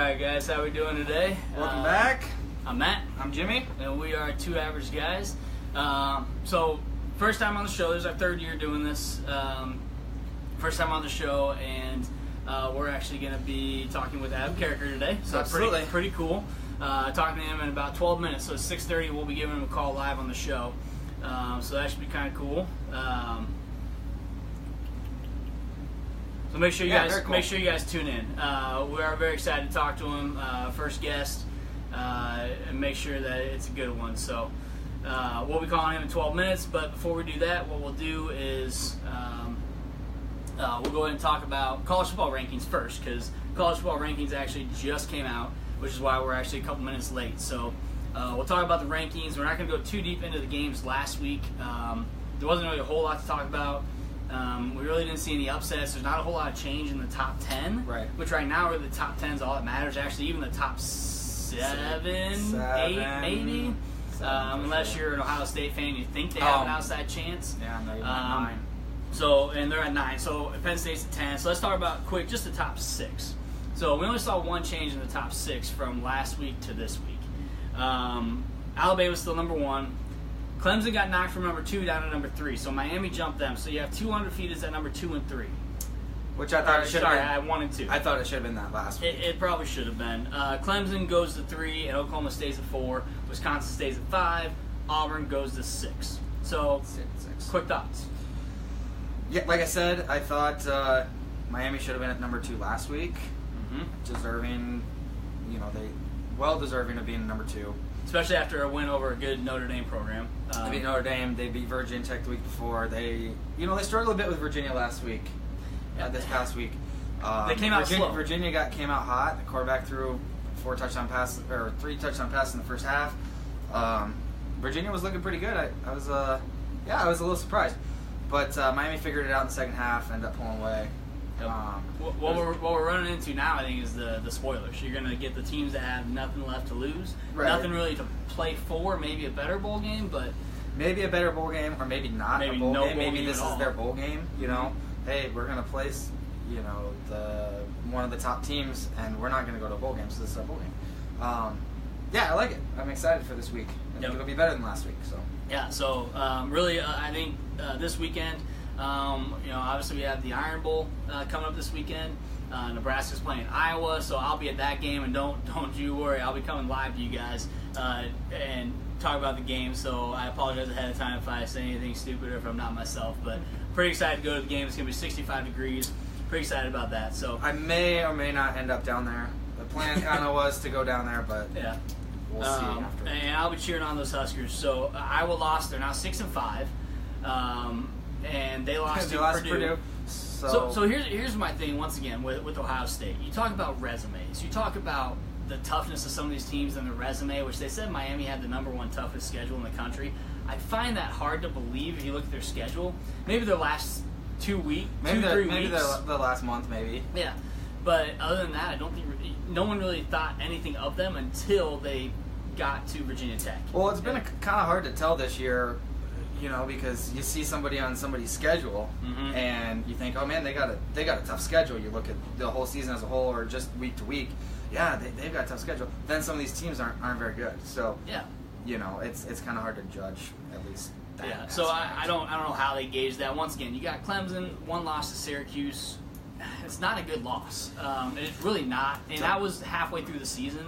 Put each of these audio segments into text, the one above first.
Alright guys, how we doing today? Welcome back. I'm Matt. I'm Jimmy. And we are two average guys. So, first time on the show. This is our third year doing this. First time on the show, and we're actually going to be talking with Carriker today. So Absolutely. Pretty cool. Talking to him in about 12 minutes. So, at 6:30, we'll be giving him a call live on the show. So, that should be kind of cool. So make sure you guys tune in. We are very excited to talk to him. First guest, and make sure that it's a good one. So we'll be calling him in 12 minutes. But before we do that, what we'll do is we'll go ahead and talk about college football rankings first, because college football rankings actually just came out, which is why we're actually a couple minutes late. So we'll talk about the rankings. We're not going to go too deep into the games last week. There wasn't really a whole lot to talk about. We really didn't see any upsets. There's not a whole lot of change in the top 10, right? Which right now are the top 10 is all that matters. Actually, even the top 7, 8, maybe. Unless you're an Ohio State fan, you think they have an outside chance. Yeah, no, you're at 9. So, and they're at 9. So Penn State's at 10. So let's talk about quick just the top 6. So we only saw one change in the top 6 from last week to this week. Alabama's still number 1. Clemson got knocked from number 2 down to number 3, so Miami jumped them. So you have 2 undefeateds at number 2 and 3. Which I thought it should have been. I 1 and 2. I thought it should have been that last week. It probably should have been. Clemson goes to 3, and Oklahoma stays at 4. Wisconsin stays at 5. Auburn goes to 6. So, 6. Quick thoughts. Yeah, like I said, I thought Miami should have been at number 2 last week. Mm-hmm. Deserving, deserving of being number 2. Especially after a win over a good Notre Dame program. They beat Notre Dame. They beat Virginia Tech the week before. They struggled a bit with Virginia last week. This past week, they came out slow. Virginia came out hot. The quarterback threw 3 touchdown passes in the first half. Virginia was looking pretty good. I was a little surprised, but Miami figured it out in the second half. Ended up pulling away. Yep. What we're running into now, I think, is the spoilers. You're going to get the teams that have nothing left to lose, nothing really to play for. Maybe a better bowl game, but maybe a better bowl game, or maybe not a bowl game. Maybe this is their bowl game. Hey, we're going to place one of the top teams, and we're not going to go to a bowl game, so this is our bowl game. I like it. I'm excited for this week. I think it'll be better than last week. So yeah. So really, I think this weekend. Obviously we have the Iron Bowl coming up this weekend. Nebraska's playing Iowa, so I'll be at that game, and don't you worry, I'll be coming live to you guys and talk about the game. So I apologize ahead of time if I say anything stupid or if I'm not myself, but pretty excited to go to the game. It's gonna be 65 degrees. Pretty excited about that. So I may or may not end up down there. The plan kind of was to go down there, but yeah, we'll see after. And I'll be cheering on those Huskers. So Iowa lost. They're now 6-5. And they lost to Purdue. So here's my thing once again with Ohio State. You talk about resumes. You talk about the toughness of some of these teams and the resume, which they said Miami had the number 1 toughest schedule in the country. I find that hard to believe if you look at their schedule. Maybe their last 2 weeks, maybe the last month, maybe. Yeah, but other than that, I don't think no one really thought anything of them until they got to Virginia Tech. Well, it's been kind of hard to tell this year. Because you see somebody on somebody's schedule, and you think, oh man, they got a tough schedule. You look at the whole season as a whole, or just week to week. Yeah, they've got a tough schedule. Then some of these teams aren't very good. So yeah, it's kind of hard to judge at least. Yeah. So I don't know how they gauge that. Once again, you got Clemson, 1 loss to Syracuse. It's not a good loss. It's really not, and that was halfway through the season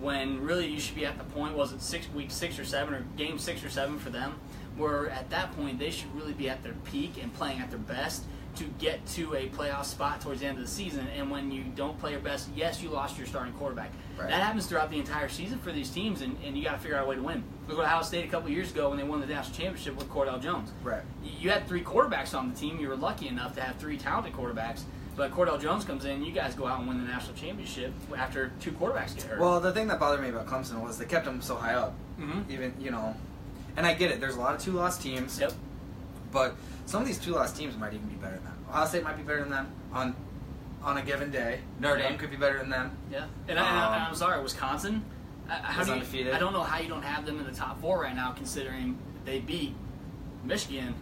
when really you should be at the point. Was it week 6 or 7 or game 6 or 7 for them? Where at that point they should really be at their peak and playing at their best to get to a playoff spot towards the end of the season. And when you don't play your best, yes, you lost your starting quarterback. Right. That happens throughout the entire season for these teams, and you got to figure out a way to win. Look at Ohio State a couple years ago when they won the national championship with Cordell Jones. Right. You had 3 quarterbacks on the team. You were lucky enough to have 3 talented quarterbacks. But Cordell Jones comes in, you guys go out and win the national championship after 2 quarterbacks get hurt. Well, the thing that bothered me about Clemson was they kept them so high up. Even, and I get it. There's a lot of 2-loss teams. Yep. But some of these 2-loss teams might even be better than them. Ohio State might be better than them on a given day. Notre Dame could be better than them. Yeah. And I'm sorry, Wisconsin. Undefeated. I don't know how you don't have them in the top 4 right now, considering they beat Michigan.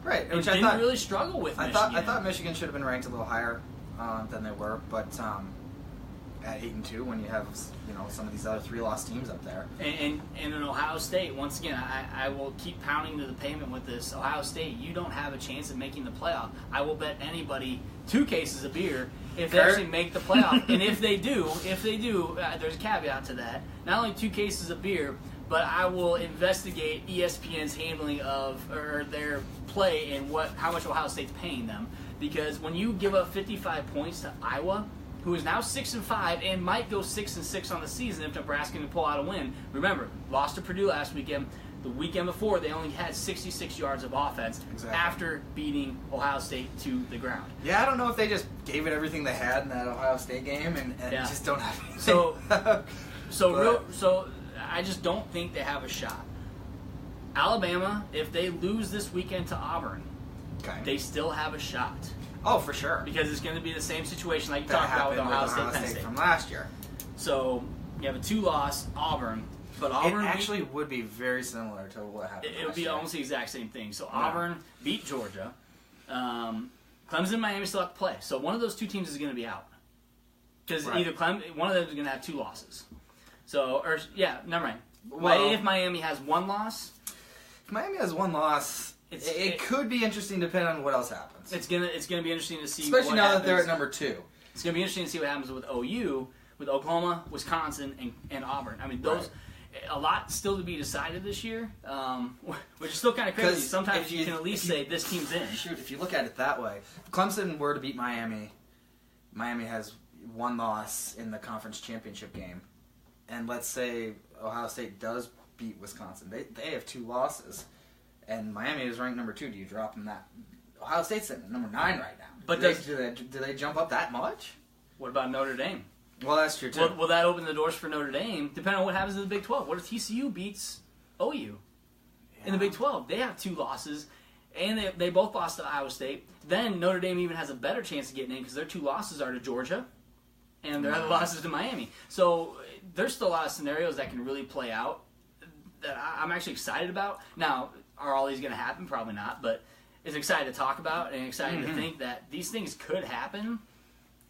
Right. Which I didn't really struggle with Michigan. I thought Michigan should have been ranked a little higher than they were, but at 8-2 when you have some of these other 3-loss teams up there. And in Ohio State, once again, I will keep pounding to the pavement with this. Ohio State, you don't have a chance of making the playoff. I will bet anybody 2 cases of beer if they actually make the playoff. And if they do, there's a caveat to that. Not only 2 cases of beer, but I will investigate ESPN's handling of or their play and how much Ohio State's paying them. Because when you give up 55 points to Iowa, who is now 6-5 and might go 6-6 on the season if Nebraska can pull out a win. Remember, lost to Purdue last weekend. The weekend before, they only had 66 yards of offense after beating Ohio State to the ground. Yeah, I don't know if they just gave it everything they had in that Ohio State game and just don't have anything. So I just don't think they have a shot. Alabama, if they lose this weekend to Auburn, they still have a shot. Oh, for sure. Because it's going to be the same situation like you talked about with Ohio State, Penn State from last year. So you have a 2-loss Auburn, but Auburn actually would be very similar to what happened. It would be almost the exact same thing. So Auburn beat Georgia. Clemson and Miami still have to play. So one of those 2 teams is going to be out because either one of them is going to have 2 losses. So never mind. Well, if Miami has 1 loss, it could be interesting depending on what else happens. It's gonna be interesting to see, especially now that they're at number 2. It's gonna be interesting to see what happens with OU, with Oklahoma, Wisconsin, and Auburn. I mean, a lot still to be decided this year, which is still kind of crazy. Sometimes you can at least say this team's in. Shoot, if you look at it that way, if Clemson were to beat Miami, Miami has 1 loss in the conference championship game, and let's say Ohio State does beat Wisconsin, they have 2 losses. And Miami is ranked number 2. Do you drop them that? Ohio State's at number 9 right now. But do they jump up that much? What about Notre Dame? Well, that's true too. Will that open the doors for Notre Dame? Depending on what happens in the Big 12. What if TCU beats OU in the Big 12? They have 2 losses, and they both lost to Iowa State. Then Notre Dame even has a better chance of getting in because their 2 losses are to Georgia, and their other losses to Miami. So there's still a lot of scenarios that can really play out that I'm actually excited about. Now, are all these going to happen? Probably not, but it's exciting to talk about and exciting to think that these things could happen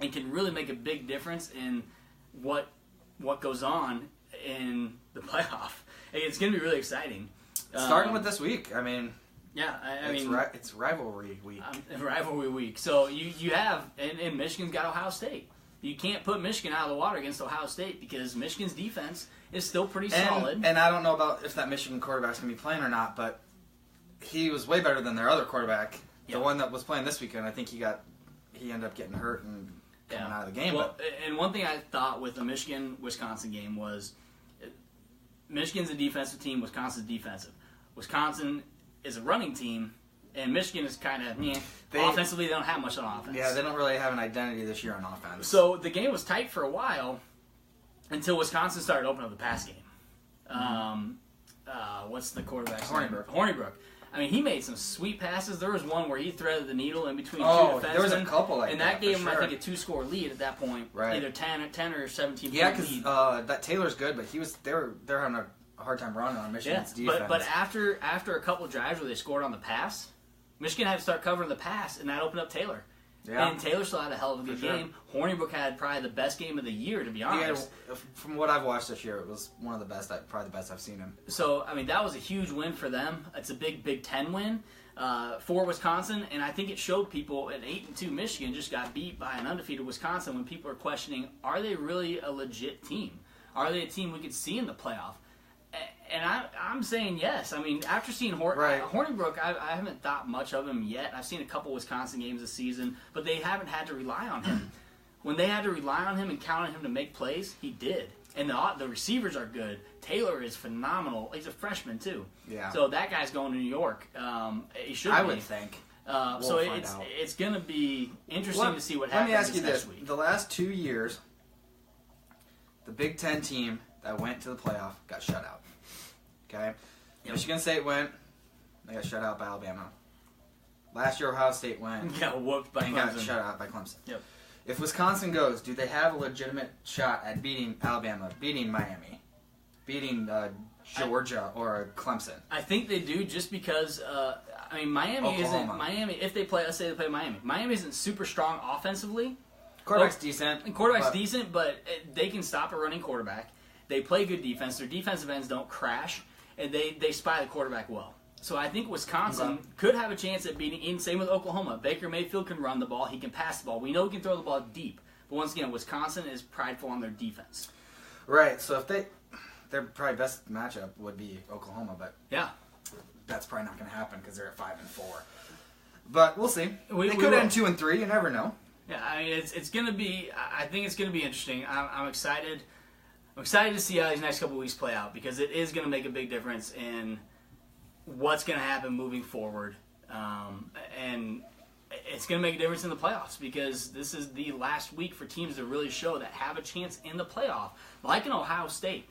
and can really make a big difference in what goes on in the playoff. It's going to be really exciting. Starting with this week, I mean... Yeah, it's rivalry week. Rivalry week. So you have... And Michigan's got Ohio State. You can't put Michigan out of the water against Ohio State because Michigan's defense is still pretty solid. And I don't know about if that Michigan quarterback's going to be playing or not, but he was way better than their other quarterback. The one that was playing this weekend, I think he ended up getting hurt and coming out of the game. Well, and one thing I thought with the Michigan-Wisconsin game was Michigan's a defensive team, Wisconsin's defensive. Wisconsin is a running team, and Michigan is kind of, offensively they don't have much on offense. Yeah, they don't really have an identity this year on offense. So the game was tight for a while until Wisconsin started opening up the pass game. What's the quarterback's name? Hornibrook. I mean, he made some sweet passes. There was one where he threaded the needle in between 2 defensemen. There was a couple like that. And that gave him, I think, a 2-score lead at that point. Right. Either 10 or 17 Yeah, because that Taylor's good, but they're having a hard time running on Michigan's defense. But after a couple of drives where they scored on the pass, Michigan had to start covering the pass, and that opened up Taylor. Yeah. And Taylor still had a hell of a good game. Hornibrook had probably the best game of the year, to be honest. Yeah, from what I've watched this year, it was one of the best, probably the best I've seen him. So, I mean, that was a huge win for them. It's a big Big Ten win for Wisconsin, and I think it showed people an 8-2 Michigan just got beat by an undefeated Wisconsin when people are questioning, are they really a legit team? Are they a team we could see in the playoff? And I'm saying yes. I mean, after seeing Hornibrook, I haven't thought much of him yet. I've seen a couple Wisconsin games this season, but they haven't had to rely on him. When they had to rely on him and count on him to make plays, he did. And the receivers are good. Taylor is phenomenal. He's a freshman, too. Yeah. So that guy's going to New York. He should I would think. So it's going to be interesting to see what happens next week. Let me ask you this. The last 2 years, the Big Ten team that went to the playoff got shut out. Okay? Yep. Michigan State went. They got shut out by Alabama. Last year, Ohio State went. Got whooped by Clemson. Got shut out by Clemson. Yep. If Wisconsin goes, do they have a legitimate shot at beating Alabama, beating Miami, beating Georgia or Clemson? I think they do just because, Miami Oklahoma. isn't... Miami, if they play, let's say they play Miami. Miami isn't super strong offensively, Quarterback's decent. And quarterback's decent, but they can stop a running quarterback. They play good defense. Their defensive ends don't crash, and they spy the quarterback well. So I think Wisconsin could have a chance at beating. Same with Oklahoma. Baker Mayfield can run the ball. He can pass the ball. We know he can throw the ball deep. But once again, Wisconsin is prideful on their defense. Right. So if their probably best matchup would be Oklahoma, but yeah, that's probably not going to happen because they're at 5-4. But we'll see. They could end 2-3. You never know. Yeah, I mean it's going to be. I think it's going to be interesting. I'm excited. I'm excited to see how these next couple of weeks play out because it is going to make a big difference in what's going to happen moving forward, and it's going to make a difference in the playoffs because this is the last week for teams to really show that have a chance in the playoff, like in Ohio State,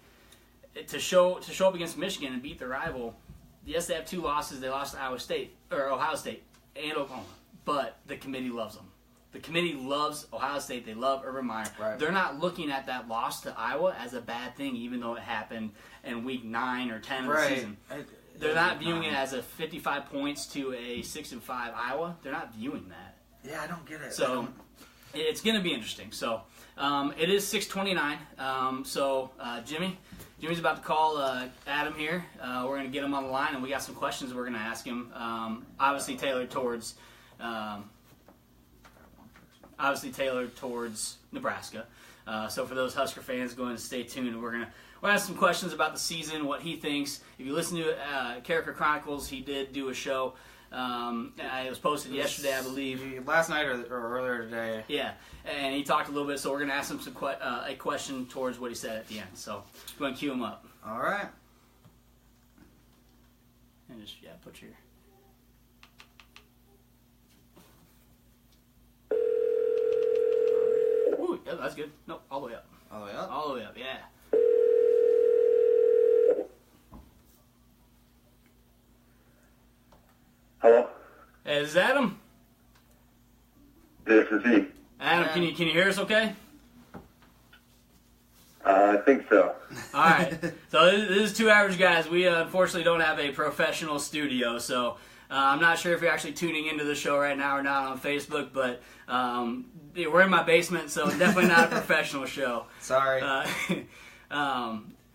to show up against Michigan and beat their rival. Yes, they have 2 losses. They lost to Ohio State and Oklahoma, but the committee loves them. The committee loves Ohio State. They love Urban Meyer. Right. They're not looking at that loss to Iowa as a bad thing, even though it happened in week 9 or 10 of the season. They're not viewing it as a 55 points to a 6-5 Iowa. They're not viewing that. Yeah, I don't get it. So it's going to be interesting. So it is 6:29. So Jimmy's about to call Adam here. We're going to get him on the line, and we got some questions we're going to ask him. Obviously tailored towards Nebraska. So for those Husker fans, go ahead and stay tuned. We're going to ask some questions about the season, what he thinks. If you listen to Carriker Chronicles, he did do a show. It was posted yesterday, I believe. Last night or earlier today. Yeah, and he talked a little bit, so we're going to ask him a question towards what he said at the end. So go ahead and cue him up. All right. And just, put your... Ooh, yeah, that's good. Nope, all the way up. All the way up? All the way up, yeah. Hello? Hey, is this Adam? This is he. Adam, can you hear us okay? I think so. All right. So this is 2 Average Guys. We unfortunately don't have a professional studio, so I'm not sure if you're actually tuning into the show right now or not on Facebook, but we're in my basement, so definitely not a professional show. Sorry.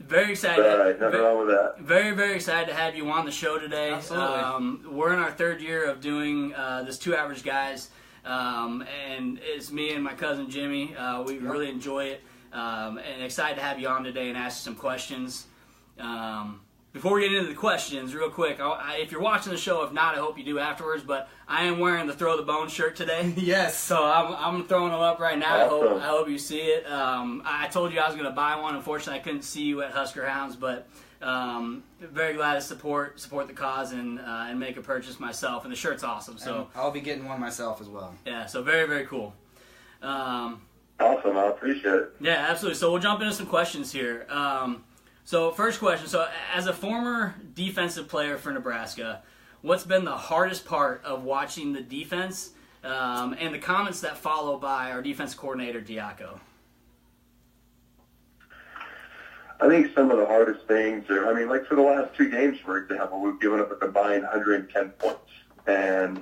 Very excited. All right, nothing wrong with that. Very, very excited to have you on the show today. Absolutely. We're in our 3rd year of doing this 2 Average Guys, and it's me and my cousin Jimmy. We really enjoy it, and excited to have you on today and ask you some questions. Before we get into the questions, real quick, if you're watching the show, if not, I hope you do afterwards, but I am wearing the Throw the Bone shirt today. Yes. So I'm throwing them up right now. Awesome. I hope you see it. I told you I was going to buy one. Unfortunately, I couldn't see you at Husker Hounds, but very glad to support the cause and make a purchase myself. And the shirt's awesome. So and I'll be getting one myself as well. Yeah, so very, very cool. Awesome. I appreciate it. Yeah, absolutely. So we'll jump into some questions here. So first question. So as a former defensive player for Nebraska, what's been the hardest part of watching the defense and the comments that follow by our defense coordinator, Diaco? I think some of the hardest things are, like for the last 2 games, for example, we've given up a combined 110 points. And,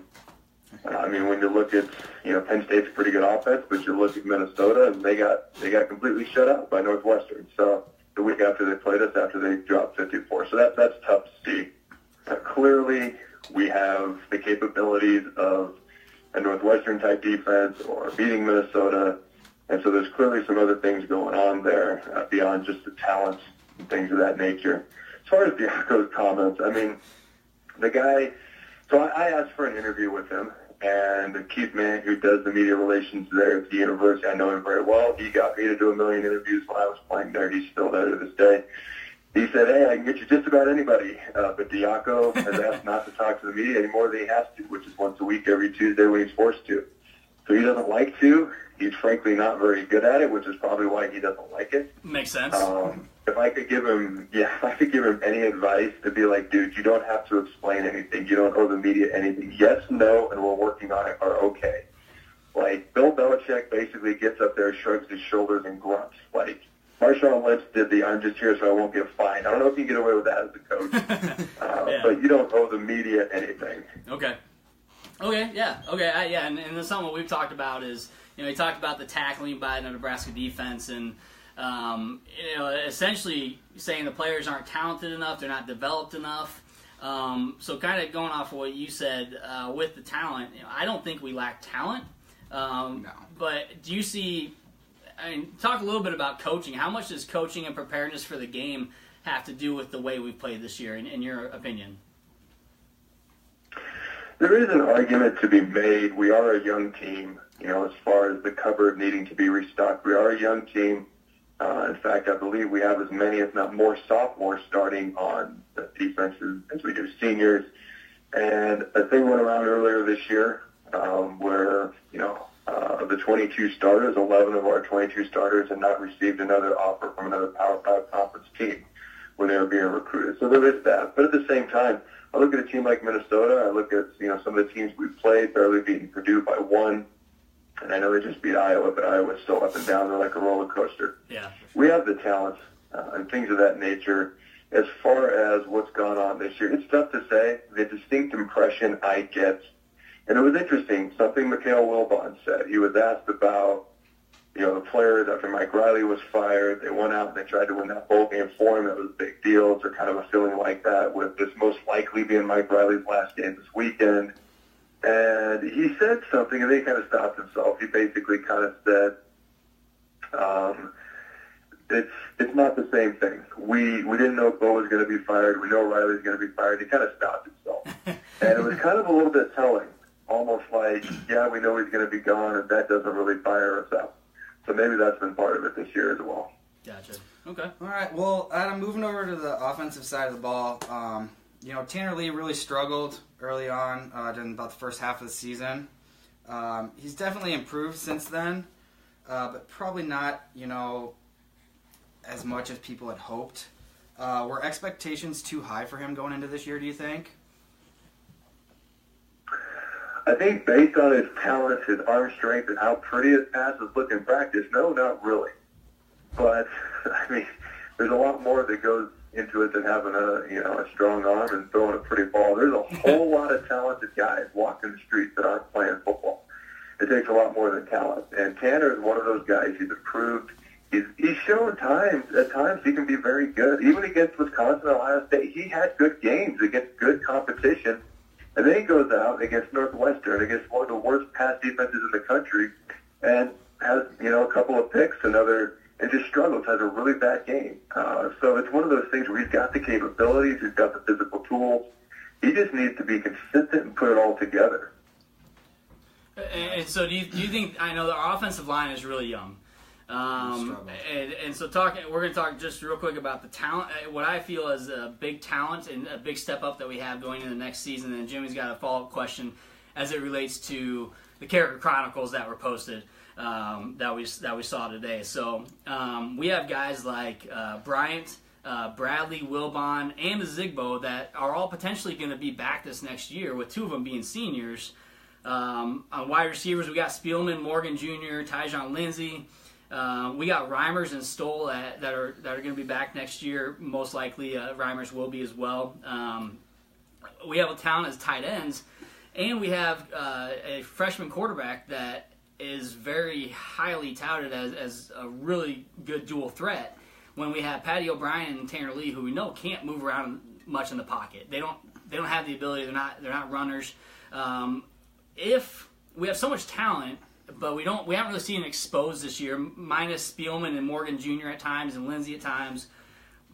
when you look at, Penn State's a pretty good offense, but you look at Minnesota, and they got completely shut out by Northwestern. So the week after they played us, after they dropped 54. So that's tough to see. Clearly, we have the capabilities of a Northwestern-type defense or beating Minnesota. And so there's clearly some other things going on there beyond just the talent and things of that nature. As far as Diaco's comments, the guy, so I asked for an interview with him, and Keith Mann, who does the media relations there at the university, I know him very well. He got me to do 1 million interviews when I was playing there. He's still there to this day. He said, hey, I can get you just about anybody, but Diaco has asked not to talk to the media any more than he has to, which is once a week every Tuesday when he's forced to. So he doesn't like to. He's frankly not very good at it, which is probably why he doesn't like it. Makes sense. If I could give him any advice, to be like, dude, you don't have to explain anything. You don't owe the media anything. Yes, no, and we're working on it are okay. Like, Bill Belichick basically gets up there, shrugs his shoulders, and grunts. Like, Marshawn Lynch did the I'm just here so I won't get fined. I don't know if you can get away with that as a coach. Yeah. But you don't owe the media anything. Okay. Okay, yeah. Okay, and that's something we've talked about is, he talked about the tackling by the Nebraska defense and, essentially saying the players aren't talented enough, they're not developed enough. So kind of going off of what you said with the talent, I don't think we lack talent. No. But do you see, talk a little bit about coaching. How much does coaching and preparedness for the game have to do with the way we've played this year, in your opinion? There is an argument to be made. We are a young team, as far as the cupboard needing to be restocked. We are a young team. In fact, I believe we have as many, if not more, sophomores starting on the defense as we do seniors. And a thing went around earlier this year where, of the 22 starters, 11 of our 22 starters had not received another offer from another Power 5 conference team when they were being recruited. So there is that. But at the same time, I look at a team like Minnesota. I look at, some of the teams we've played, barely beating Purdue by 1. And I know they just beat Iowa, but Iowa's still up and down. They're like a roller coaster. Yeah. We have the talent and things of that nature. As far as what's gone on this year, it's tough to say. The distinct impression I get, and it was interesting, something Mikhail Wilbon said. He was asked about, the players after Mike Riley was fired. They went out and they tried to win that bowl game for him. That was a big deal. It's kind of a feeling like that, with this most likely being Mike Riley's last game this weekend. And he said something, and then he kind of stopped himself. He basically kind of said, it's not the same thing. We didn't know Bo was going to be fired. We know Riley's going to be fired. He kind of stopped himself. And it was kind of a little bit telling, almost like, yeah, we know he's going to be gone, and that doesn't really fire us up. So maybe that's been part of it this year as well. Gotcha. Okay. All right. Well, Adam, moving over to the offensive side of the ball, Tanner Lee really struggled early on during about the first half of the season. He's definitely improved since then, but probably not, as much as people had hoped. Were expectations too high for him going into this year, do you think? I think based on his talent, his arm strength, and how pretty his passes look in practice, no, not really. But, there's a lot more that goes into it than having a strong arm and throwing a pretty ball. There's a whole lot of talented guys walking the streets that aren't playing football. It takes a lot more than talent. And Tanner is one of those guys. He's improved. He's shown at times he can be very good. Even against Wisconsin and Ohio State, he had good games against good competition. And then he goes out against Northwestern, against one of the worst pass defenses in the country, and has, a couple of picks, and just struggles, has a really bad game. So it's one of those things where he's got the capabilities, he's got the physical tools. He just needs to be consistent and put it all together. And so do you think, I know the offensive line is really young. And so we're going to talk just real quick about the talent. What I feel is a big talent and a big step up that we have going into the next season. And Jimmy's got a follow-up question as it relates to the Carriker Chronicles that were posted that we saw today. So we have guys like Bryant, Bradley, Wilbon, and Zigbo that are all potentially going to be back this next year, with 2 of them being seniors. On wide receivers, we got Spielman, Morgan Jr., Tyjon Lindsey. We got Reimers and Stoll that are going to be back next year. Most likely, Reimers will be as well. We have a talent as tight ends, and we have a freshman quarterback that is very highly touted as a really good dual threat. When we have Patty O'Brien and Tanner Lee, who we know can't move around much in the pocket, they don't have the ability. They're not runners. If we have so much talent, but we haven't really seen it exposed this year, minus Spielman and Morgan Jr. at times and Lindsey at times.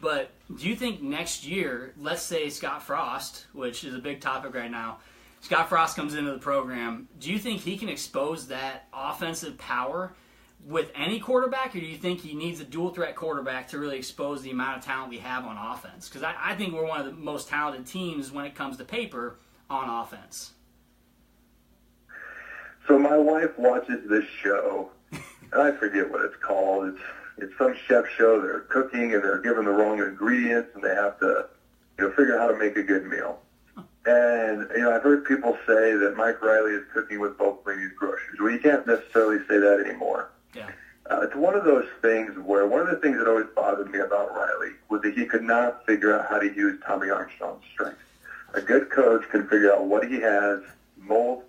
But do you think next year, let's say Scott Frost, which is a big topic right now, Scott Frost comes into the program, do you think he can expose that offensive power with any quarterback, or do you think he needs a dual-threat quarterback to really expose the amount of talent we have on offense? Because I think we're one of the most talented teams when it comes to paper on offense. So my wife watches this show, and I forget what it's called. It's some chef show. They're cooking, and they're given the wrong ingredients, and they have to, figure out how to make a good meal. And, I've heard people say that Mike Riley is cooking with bulk Brini's groceries. Well, you can't necessarily say that anymore. Yeah. It's one of those things where one of the things that always bothered me about Riley was that he could not figure out how to use Tommy Armstrong's strengths. A good coach can figure out what he has, mold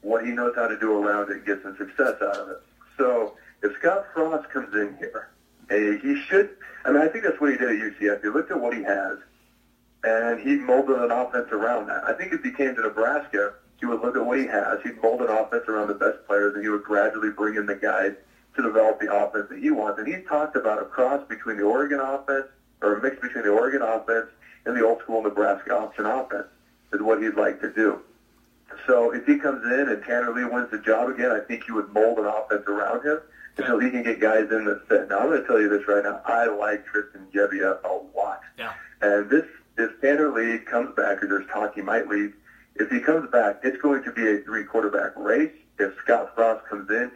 what he knows how to do around it, and get some success out of it. So if Scott Frost comes in here, he should. I mean, I think that's what he did at UCF. He looked at what he has, and he molded an offense around that. I think if he came to Nebraska, he would look at what he has. He'd mold an offense around the best players, and he would gradually bring in the guys to develop the offense that he wants. And he talked about a cross between the Oregon offense, or a mix between the Oregon offense and the old school Nebraska option offense is what he'd like to do. So if he comes in and Tanner Lee wins the job again, I think he would mold an offense around him until he can get guys in that fit. Now, I'm going to tell you this right now. I like Tristan Gebbia a lot. Yeah. And if Tanner Lee comes back, or there's talk he might leave, if he comes back, it's going to be a 3-quarterback race. If Scott Frost comes in,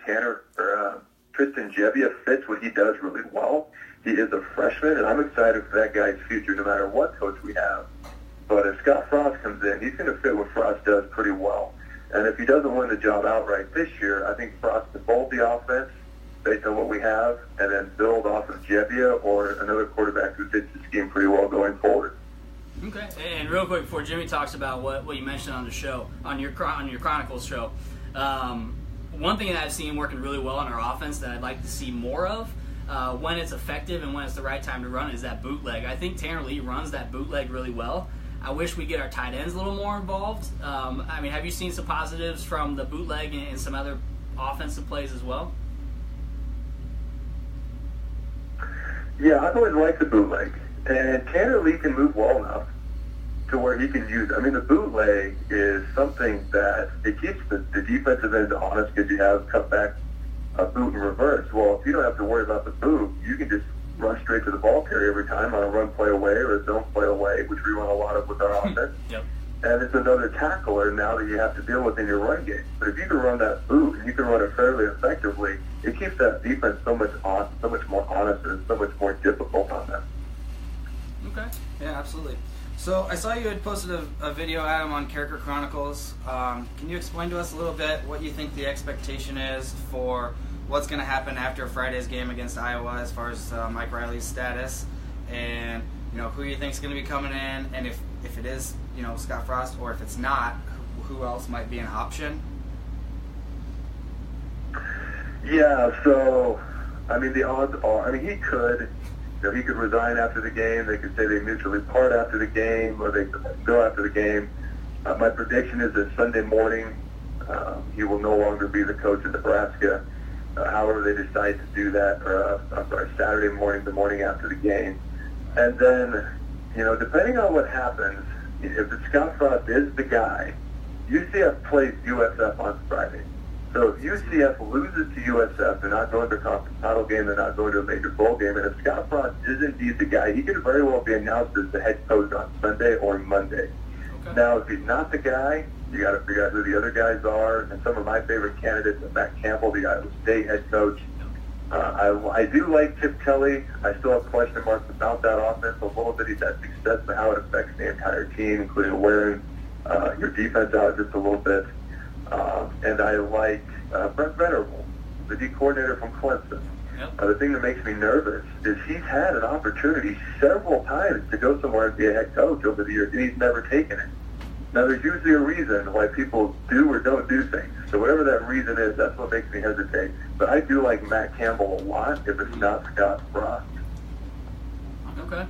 Tristan Gebbia fits what he does really well. He is a freshman, and I'm excited for that guy's future no matter what coach we have. But if Scott Frost comes in, he's going to fit what Frost does pretty well. And if he doesn't win the job outright this year, I think Frost can mold the offense based on what we have and then build off of Gebbia or another quarterback who fits the scheme pretty well going forward. Okay. And real quick, before Jimmy talks about what you mentioned on the show, on your Chronicles show, one thing that I've seen working really well on our offense that I'd like to see more of when it's effective and when it's the right time to run is that bootleg. I think Tanner Lee runs that bootleg really well. I wish we get our tight ends a little more involved. I mean, have you seen some positives from the bootleg and some other offensive plays as well? Yeah, I've always liked the bootleg. And Tanner Lee can move well enough to where he can use it. I mean, the bootleg is something that it keeps the defensive end honest because you have cutback, boot, and reverse. Well, if you don't have to worry about the boot, you can just run straight to the ball carrier every time on a run play away or a zone play away, which we run a lot of with our offense. Yep. And it's another tackler now that you have to deal with in your run game. But if you can run that boot and you can run it fairly effectively, it keeps that defense so much more honest and so much more difficult on them. Okay. Yeah, absolutely. So I saw you had posted a video, Adam, on Carriker Chronicles. Can you explain to us a little bit what you think the expectation is for what's going to happen after Friday's game against Iowa as far as Mike Riley's status, and who you think is going to be coming in, and if it is Scott Frost, or if it's not, who else might be an option? Yeah, so I mean the odds are, he could. He could resign after the game. They could say they mutually part after the game, or they could go after the game. My prediction is that Sunday morning he will no longer be the coach of Nebraska. However they decide to do that, or Saturday morning, the morning after the game. And then, depending on what happens, if the Scott Frost is the guy, UCF plays USF on Friday. So if UCF loses to USF, they're not going to a conference title game, they're not going to a major bowl game, and if Scott Frost is indeed the guy, he could very well be announced as the head coach on Sunday or Monday. Okay. Now, if he's not the guy, you got to figure out who the other guys are, and some of my favorite candidates are Matt Campbell, the Iowa State head coach. I do like Chip Kelly. I still have question marks about that offense. A little bit he's had success, but how it affects the entire team, including wearing your defense out just a little bit. And I like Brent Venerable, the D coordinator from Clemson. Yep. The thing that makes me nervous is he's had an opportunity several times to go somewhere and be a head coach over the years, and he's never taken it. Now, there's usually a reason why people do or don't do things. So whatever that reason is, that's what makes me hesitate. But I do like Matt Campbell a lot if it's not Scott Frost. Okay.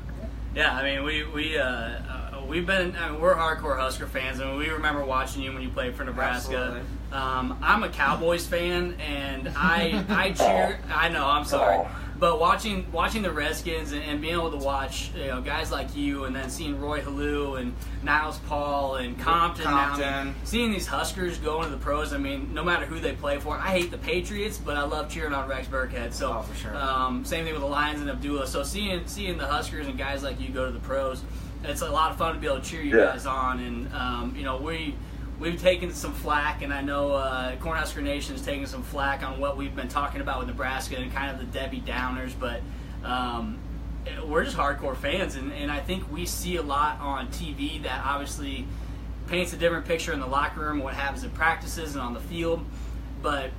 Yeah, I mean, we've been, we're hardcore Husker fans. I mean, we remember watching you when you played for Nebraska. I'm a Cowboys fan, and I cheer. I know, I'm sorry. But watching the Redskins and being able to watch guys like you, and then seeing Roy Halou and Niles Paul and Compton. Now, seeing these Huskers go into the pros. I mean, no matter who they play for, I hate the Patriots, but I love cheering on Rex Burkhead. So for sure. Same thing with the Lions and Abdullah. So seeing the Huskers and guys like you go to the pros, it's a lot of fun to be able to cheer you guys on. And we've taken some flack, and I know Cornhusker Nation is taking some flack on what we've been talking about with Nebraska and kind of the Debbie Downers, but we're just hardcore fans, and I think we see a lot on TV that obviously paints a different picture in the locker room, what happens in practices and on the field, but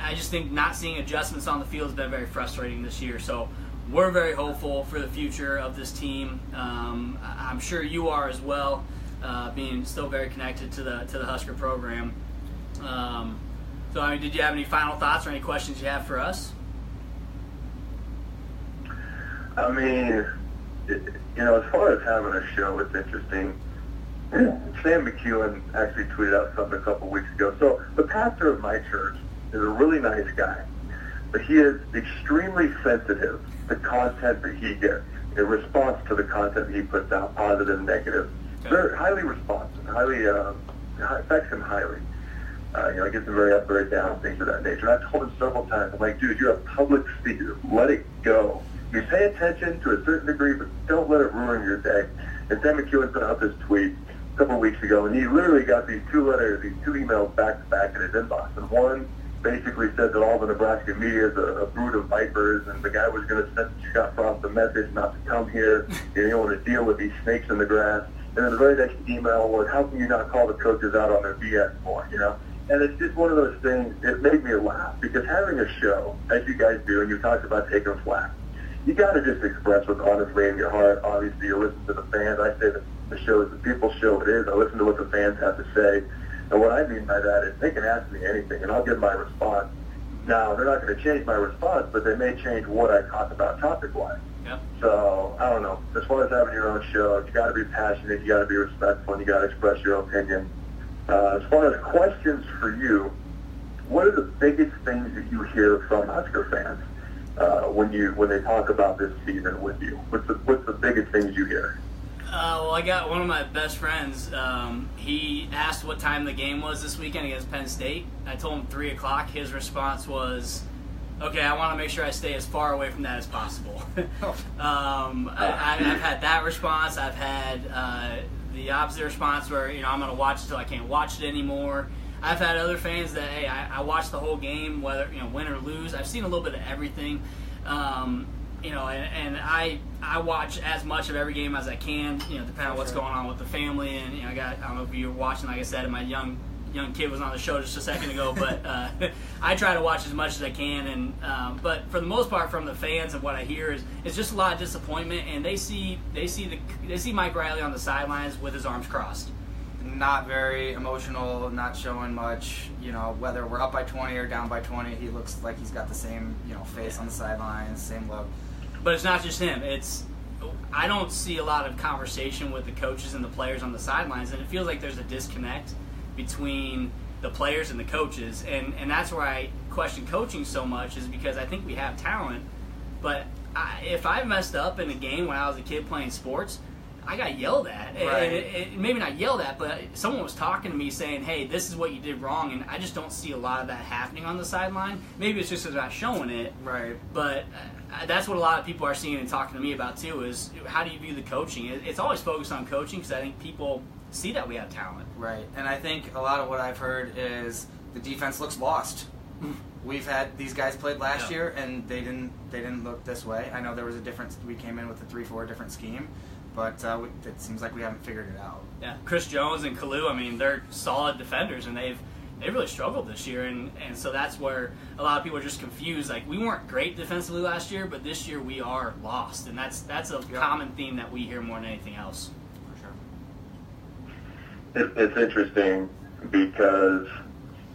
I just think not seeing adjustments on the field has been very frustrating this year. So we're very hopeful for the future of this team. I'm sure you are as well. Being still very connected to the Husker program. So, I mean, did you have any final thoughts or any questions you have for us? I mean, as far as having a show, it's interesting. Sam McEwen actually tweeted out something a couple weeks ago. So the pastor of my church is a really nice guy, but he is extremely sensitive to content that he gets in response to the content he puts out, positive and negative. Okay. Very highly responsive, affects him highly. I get them very up, very down, things of that nature. And I've told him several times, I'm like, dude, you're a public figure. Let it go. You pay attention to a certain degree, but don't let it ruin your day. And Sam McEwen put out this tweet a couple of weeks ago, and he literally got these two emails back to back in his inbox. And one basically said that all the Nebraska media is a brood of vipers, and the guy was going to send Scott Frost a message not to come here. You don't want to deal with these snakes in the grass. And then the very next email was, how can you not call the coaches out on their BS more, And it's just one of those things, it made me laugh, because having a show, as you guys do, and you talked about taking flack, you got to just express what's honestly in your heart. Obviously, you listen to the fans. I say that the show is the people's show. It is. I listen to what the fans have to say. And what I mean by that is they can ask me anything, and I'll give my response. Now, they're not going to change my response, but they may change what I talk about topic-wise. Yep. So, I don't know. As far as having your own show, you got to be passionate, you got to be respectful, and you got to express your opinion. As far as questions for you, what are the biggest things that you hear from Husker fans when they talk about this season with you? What's the biggest things you hear? Well, I got one of my best friends. He asked what time the game was this weekend against Penn State. I told him 3 o'clock. His response was, okay, I want to make sure I stay as far away from that as possible. I've had that response. I've had the opposite response where, I'm going to watch it until I can't watch it anymore. I've had other fans that, hey, I watched the whole game, whether, win or lose. I've seen a little bit of everything. And I watch as much of every game as I can, depending on what's going on with the family. And, I don't know if you were watching, like I said, and my young kid was on the show just a second ago, but I try to watch as much as I can. And but for the most part, from the fans and what I hear is it's just a lot of disappointment, and they see Mike Riley on the sidelines with his arms crossed. Not very emotional, not showing much. Whether we're up by 20 or down by 20, he looks like he's got the same, face on the sidelines, same look. But it's not just him. I don't see a lot of conversation with the coaches and the players on the sidelines, and it feels like there's a disconnect between the players and the coaches, and that's where I question coaching so much, is because I think we have talent, but if I messed up in a game when I was a kid playing sports, I got yelled at. Right. And maybe not yelled at, but someone was talking to me saying, hey, this is what you did wrong, and I just don't see a lot of that happening on the sideline. Maybe it's just because I'm not showing it. Right. But that's what a lot of people are seeing and talking to me about, too, is how do you view the coaching? It's always focused on coaching because I think people see that we have talent. Right. And I think a lot of what I've heard is the defense looks lost. We've had these guys played last year, and they didn't look this way. I know there was a difference. We came in with a 3-4 different scheme. But it seems like we haven't figured it out. Yeah, Chris Jones and Kalu, they're solid defenders, and they've really struggled this year, and so that's where a lot of people are just confused. Like, we weren't great defensively last year, but this year we are lost, and that's a common theme that we hear more than anything else. For sure. It's interesting because,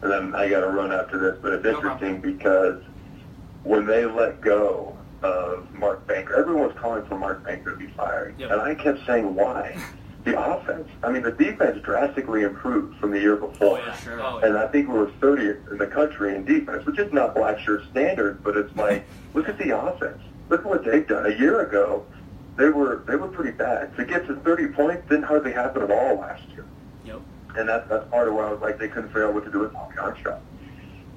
and then I got to run after this, but it's interesting because when they let go of Mark Banker, everyone was calling for Mark Banker to be fired. Yep. And I kept saying, why? The offense. The defense drastically improved from the year before. Oh, yeah. Sure. Oh, yeah. And I think we were 30th in the country in defense, which is not black shirt standards, but it's like, look at the offense. Look at what they've done. A year ago, they were pretty bad. To get to 30 points didn't hardly happen at all last year. Yep. And that's part of where I was like, they couldn't figure out what to do with Paul Armstrong.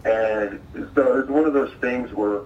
And so it's one of those things where,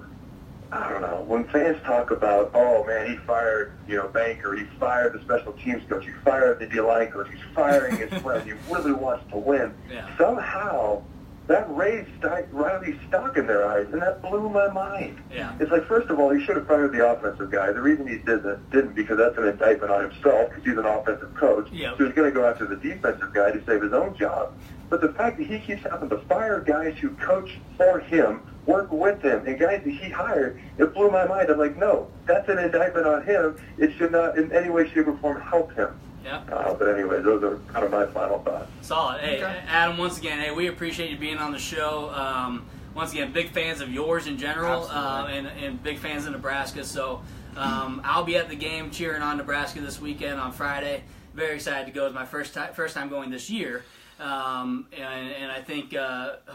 I don't know, when fans talk about, oh man, he fired, Banker, he fired the special teams coach, he fired the D-line coach, he's firing his friend, he really wants to win. Yeah. Somehow, that raised Riley's stock in their eyes, and that blew my mind. Yeah. It's like, first of all, he should have fired the offensive guy. The reason he didn't because that's an indictment on himself, because he's an offensive coach. Yep. So he's going to go after the defensive guy to save his own job. But the fact that he keeps having to fire guys who coach for him, work with him, and guys that he hired, it blew my mind. I'm like, no, that's an indictment on him. It should not in any way, shape, or form help him. Yeah. But anyway, those are kind of my final thoughts. Solid. Hey, okay. Adam, once again, we appreciate you being on the show. Once again, big fans of yours in general, and big fans of Nebraska. So I'll be at the game cheering on Nebraska this weekend on Friday. Very excited to go. It's my first time going this year. And I think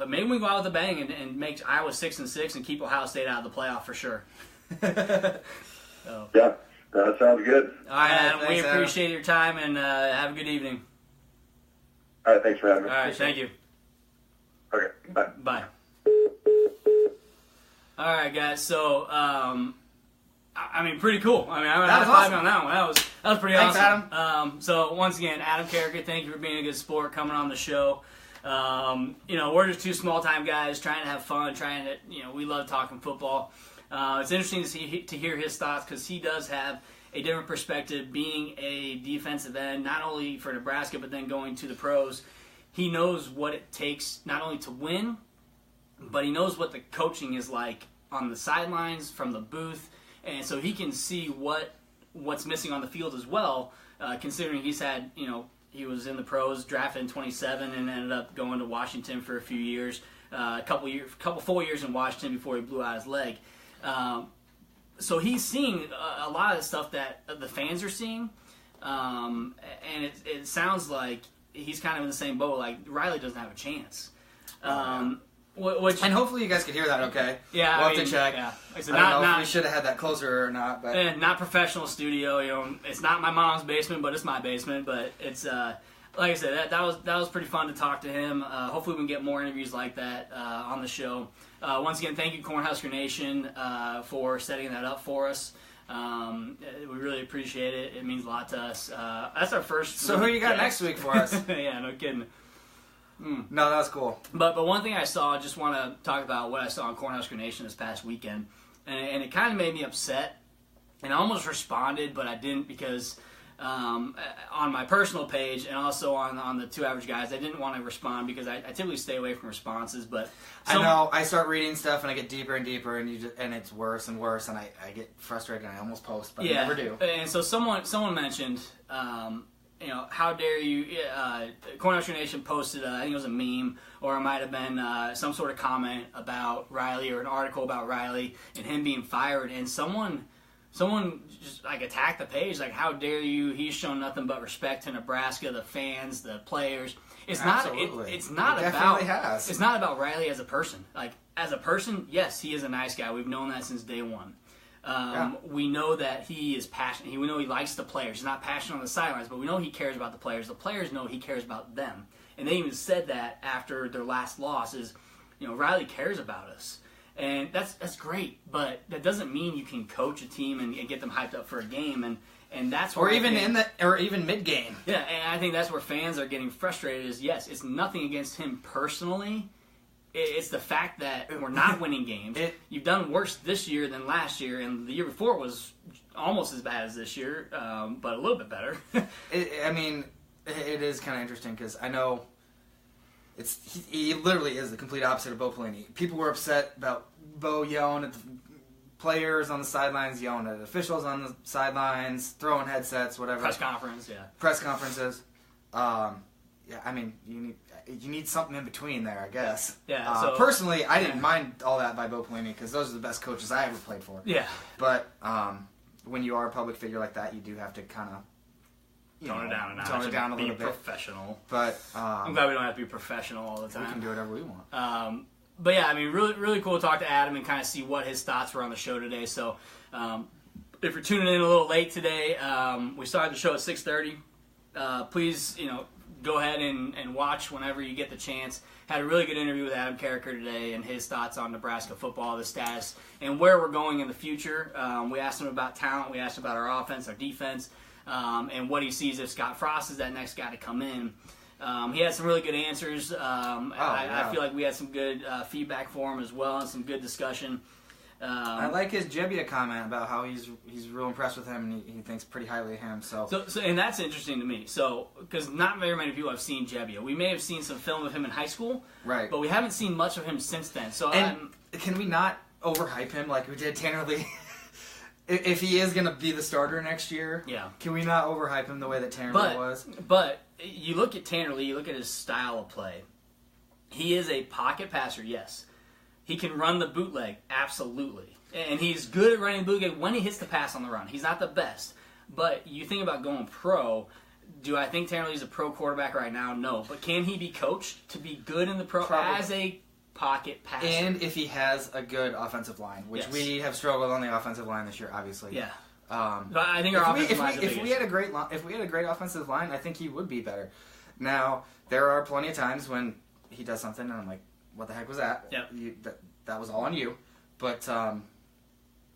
maybe we can go out with a bang and make Iowa 6-6 and keep Ohio State out of the playoff for sure. So. Yeah, that sounds good. All right, Adam, thanks, we appreciate your time, and have a good evening. All right, thanks for having me. All right, thank you. Okay, bye. Bye. All right, guys. So, I mean, pretty cool. I mean, I'm high five on that one. That was pretty Thanks, awesome. Adam. So once again, Adam Carriker, thank you for being a good sport, coming on the show. We're just two small time guys trying to have fun, we love talking football. It's interesting to hear his thoughts because he does have a different perspective being a defensive end, not only for Nebraska, but then going to the pros. He knows what it takes not only to win, but he knows what the coaching is like on the sidelines, from the booth, and so he can see what's missing on the field as well, considering he's had, he was in the pros, drafted in 27, and ended up going to Washington for a few years, a couple full years in Washington before he blew out his leg. So he's seeing a lot of the stuff that the fans are seeing, and it sounds like he's kind of in the same boat. Like, Riley doesn't have a chance. And hopefully you guys can hear that okay. Yeah, we'll have to check. Yeah. I don't know if we should have had that closer or not. But not professional studio. It's not my mom's basement, but it's my basement. But it's like I said, that was pretty fun to talk to him. Hopefully we can get more interviews like that on the show. Once again, thank you, Cornhusker Nation, for setting that up for us. We really appreciate it. It means a lot to us. That's our first. So who you got next week for us? Yeah, no kidding. No, that was cool. But one thing I saw, I just want to talk about what I saw on Cornhusker Nation this past weekend, and it kind of made me upset. And I almost responded, but I didn't because on my personal page and also on the Two Average Guys, I didn't want to respond because I typically stay away from responses. But I know I start reading stuff and I get deeper and deeper, and it's worse and worse, and I get frustrated and I almost post, but I never do. And so someone mentioned. How dare you? Cornhusker Nation posted, I think it was a meme, or it might have been some sort of comment about Riley or an article about Riley and him being fired. And someone just attacked the page, like, how dare you? He's shown nothing but respect to Nebraska, the fans, the players. It's Absolutely. It's not about Riley as a person. Like, as a person, yes, he is a nice guy. We've known that since day one. We know that he is passionate. We know he likes the players. He's not passionate on the sidelines, but we know he cares about the players. The players know he cares about them. And they even said that after their last loss is, Riley cares about us. And that's great, but that doesn't mean you can coach a team and get them hyped up for a game. And that's where even mid-game. Yeah, and I think that's where fans are getting frustrated is, yes, it's nothing against him personally. It's the fact that we're not winning games. You've done worse this year than last year, and the year before was almost as bad as this year, but a little bit better. It is kind of interesting because I know he literally is the complete opposite of Bo Pelini. People were upset about Bo yelling at the players on the sidelines, yelling at officials on the sidelines, throwing headsets, whatever. Press conferences. You need something in between there, I guess. Yeah. Personally, I didn't mind all that by Bo Pelini because those are the best coaches I ever played for. Yeah. But when you are a public figure like that, you do have to kind of tone it down a notch. Tone it down a little bit. Be professional. But I'm glad we don't have to be professional all the time. We can do whatever we want. But yeah, really, really cool to talk to Adam and kind of see what his thoughts were on the show today. So, if you're tuning in a little late today, we started the show at 6:30. Please, go ahead and watch whenever you get the chance. Had a really good interview with Adam Carriker today and his thoughts on Nebraska football, the status, and where we're going in the future. We asked him about talent. We asked about our offense, our defense, and what he sees if Scott Frost is that next guy to come in. He had some really good answers. I feel like we had some good feedback for him as well and some good discussion. I like his Jebbia comment about how he's real impressed with him and he thinks pretty highly of him. So and that's interesting to me. So because not very many people have seen Jebbia. We may have seen some film of him in high school, right? But we haven't seen much of him since then. So can we not overhype him like we did Tanner Lee? if he is going to be the starter next year, can we not overhype him the way that Tanner Lee was? But you look at Tanner Lee, you look at his style of play. He is a pocket passer, yes. He can run the bootleg, absolutely. And he's good at running the bootleg when he hits the pass on the run. He's not the best. But you think about going pro, do I think Tanner Lee's a pro quarterback right now? No. But can he be coached to be good in the pro as a pocket passer? And if he has a good offensive line, which we have struggled on the offensive line this year, obviously. Yeah. But I think our offensive line if we had a great offensive line, I think he would be better. Now, there are plenty of times when he does something and I'm like, what the heck was that? Yep. That was all on you. But and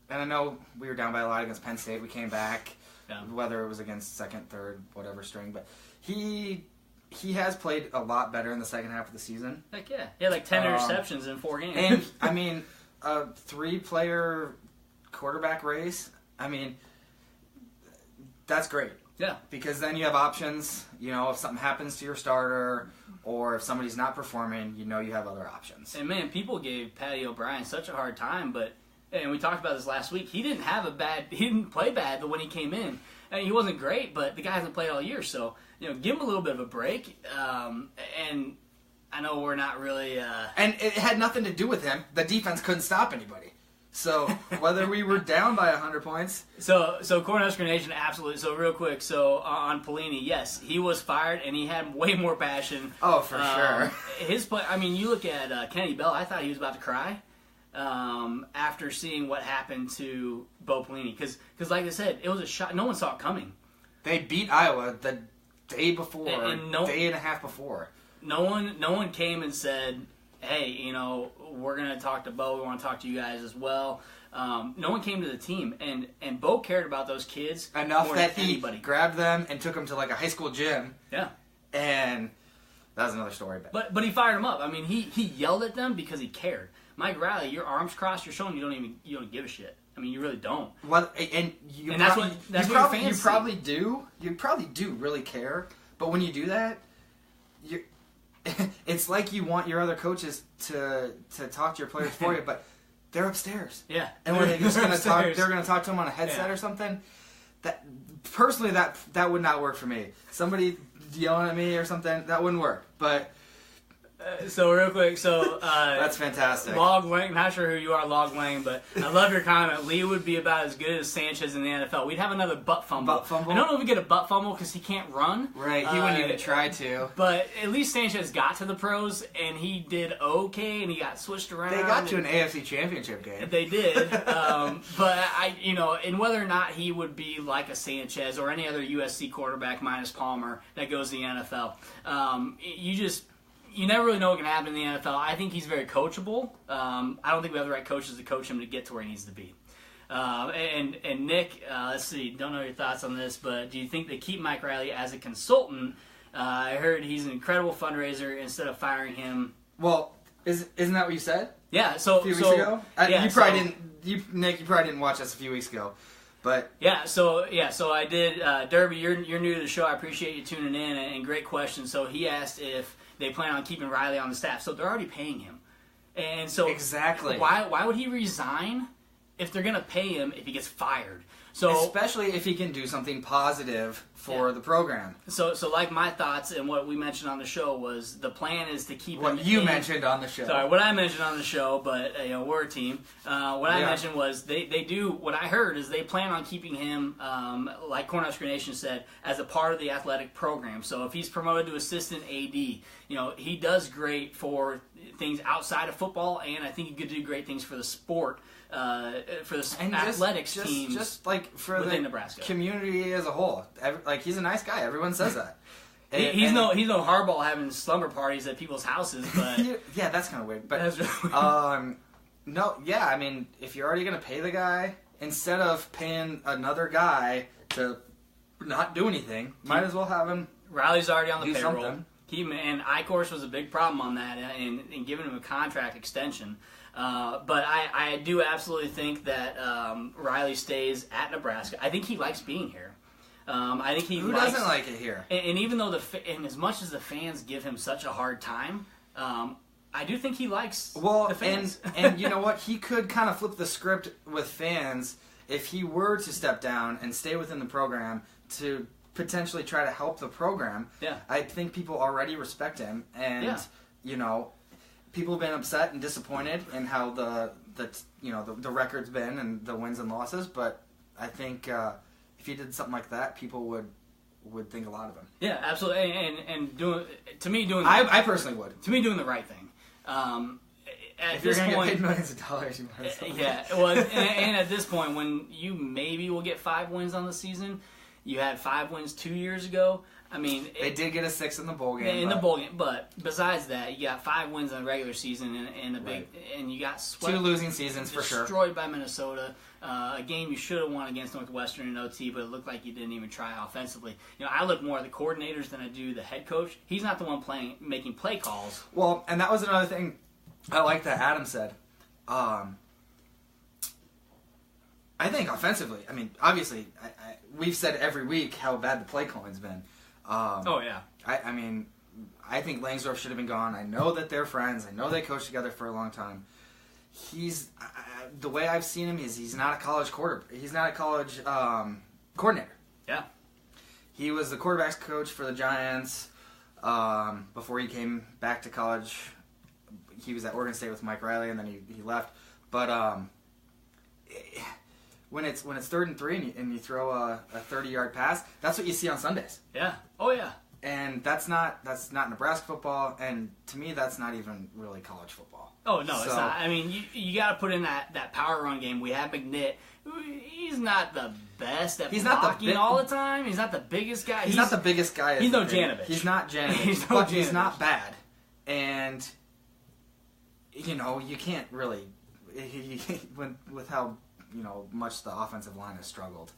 I know we were down by a lot against Penn State. We came back. Yeah. Whether it was against second, third, whatever string, but he has played a lot better in the second half of the season. Heck yeah. Yeah, like 10 interceptions in 4 games. And, I mean, a 3-player quarterback race, I mean, that's great. Yeah. Because then you have options, if something happens to your starter or if somebody's not performing, you have other options. And, man, people gave Patty O'Brien such a hard time, but... And we talked about this last week. He didn't play bad when he came in. I mean, he wasn't great, but the guy hasn't played all year, so give him a little bit of a break. And I know we're not really. And it had nothing to do with him. The defense couldn't stop anybody. So whether we were down by 100 points. So Cornhusker Nation, absolutely. So real quick, on Pelini, yes, he was fired and he had way more passion. Oh, for sure. His play. I mean, you look at Kenny Bell. I thought he was about to cry. After seeing what happened to Bo Pelini. Because like I said, it was a shot. No one saw it coming. They beat Iowa the day before, day and a half before. No one came and said, hey, we're going to talk to Bo. We want to talk to you guys as well. No one came to the team. And Bo cared about those kids enough that he grabbed them and took them to like a high school gym. Yeah. And that was another story. But he fired them up. I mean, he yelled at them because he cared. Mike Riley, your arms crossed, you're showing you don't give a shit. I mean, you really don't. Well, and that's what you probably do. You probably do really care. But when you do that, it's like you want your other coaches to talk to your players for you, but they're upstairs. Yeah. And when they're just going to talk, they're going to talk to them on a headset or something. That personally, that would not work for me. Somebody yelling at me or something, that wouldn't work. But. So real quick, that's fantastic. Log Wang, not sure who you are, Log Wang, but I love your comment. Lee would be about as good as Sanchez in the NFL. We'd have another butt fumble. I don't know if we get a butt fumble because he can't run. Right, he wouldn't even try to. But at least Sanchez got to the pros and he did okay, and he got switched around. They got to an AFC Championship game. They did, but and whether or not he would be like a Sanchez or any other USC quarterback minus Palmer that goes to the NFL, you never really know what can happen in the NFL. I think he's very coachable. I don't think we have the right coaches to coach him to get to where he needs to be. And Nick, let's see, don't know your thoughts on this, but do you think they keep Mike Riley as a consultant? I heard he's an incredible fundraiser instead of firing him. Well, isn't that what you said? Yeah, so a few weeks ago? You probably didn't watch us a few weeks ago. But so I did. Derby, you're new to the show. I appreciate you tuning in, and great question. So he asked if they plan on keeping Riley on the staff. So they're already paying him. And so exactly. Why would he resign if they're going to pay him if he gets fired? So especially if he can do something positive for the program. So like my thoughts and what we mentioned on the show was the plan is to keep what him you mentioned on the show. Sorry, what I mentioned on the show, but we're a team. What I mentioned was they do. What I heard is they plan on keeping him, like Cornhusker Nation said, as a part of the athletic program. So if he's promoted to assistant AD, he does great for things outside of football, and I think he could do great things for the sport. For the athletics teams, just like for the Nebraska community as a whole. He's a nice guy. Everyone says that. He's no hardball having slumber parties at people's houses, but yeah, that's kind of weird. But that's really weird. No, yeah, I mean, if you're already gonna pay the guy, instead of paying another guy to not do anything, might as well have him. Riley's already on the payroll. Something. And Icourse was a big problem on that, and giving him a contract extension. But I do absolutely think that Riley stays at Nebraska. I think he likes being here. I think Who doesn't like it here? And even though and as much as the fans give him such a hard time, I do think he likes the fans. and you know what? He could kind of flip the script with fans if he were to step down and stay within the program to potentially try to help the program, I think people already respect him, and people have been upset and disappointed in how the record's been and the wins and losses, but I think if he did something like that, people would think a lot of him. Yeah, absolutely, and I personally would. To me, doing the right thing. If you're going to get paid millions of dollars, you might as well. Yeah, well, and at this point, when you maybe will get 5 wins on the season, you had 5 wins 2 years ago. I mean, they did get a 6 in the bowl game. The bowl game, but besides that, you got 5 wins in the regular season and a big, and you got swept, 2 losing seasons for sure. Destroyed by Minnesota. A game you should have won against Northwestern in OT, but it looked like you didn't even try offensively. I look more at the coordinators than I do the head coach. He's not the one making play calls. Well, and that was another thing I like that Adam said. I think offensively, I mean, obviously, we've said every week how bad the play calling's been. I mean, I think Langsdorff should have been gone. I know that they're friends. I know they coached together for a long time. The way I've seen him is he's not a college He's not a college coordinator. Yeah. He was the quarterbacks coach for the Giants before he came back to college. He was at Oregon State with Mike Riley, and then he left. But when it's 3rd and 3 and you throw a 30-yard pass, that's what you see on Sundays. Yeah. Oh yeah. And that's not Nebraska football, and to me, that's not even really college football. Oh no, it's not. I mean, you got to put in that power run game. We have McNitt. He's not the best at blocking all the time. He's not the biggest guy. He's not the biggest guy. He's no Janovich. He's not Janovich, but he's not bad. And you can't really with how much the offensive line has struggled.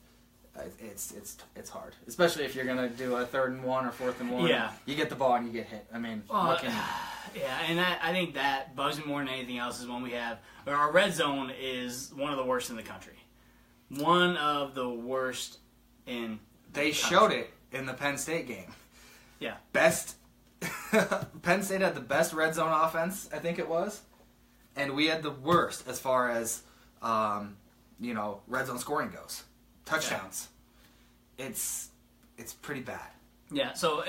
It's hard, especially if you're gonna do a 3rd and 1 or 4th and 1. Yeah, you get the ball and you get hit. I mean, what can you do? Yeah, and I think that bugs me more than anything else is when we have our red zone is one of the worst in the country. One of the worst in. They showed it in the Penn State game. Yeah, best. Penn State had the best red zone offense, I think it was, and we had the worst as far as red zone scoring goes. Touchdowns. Yeah. It's pretty bad. Yeah. So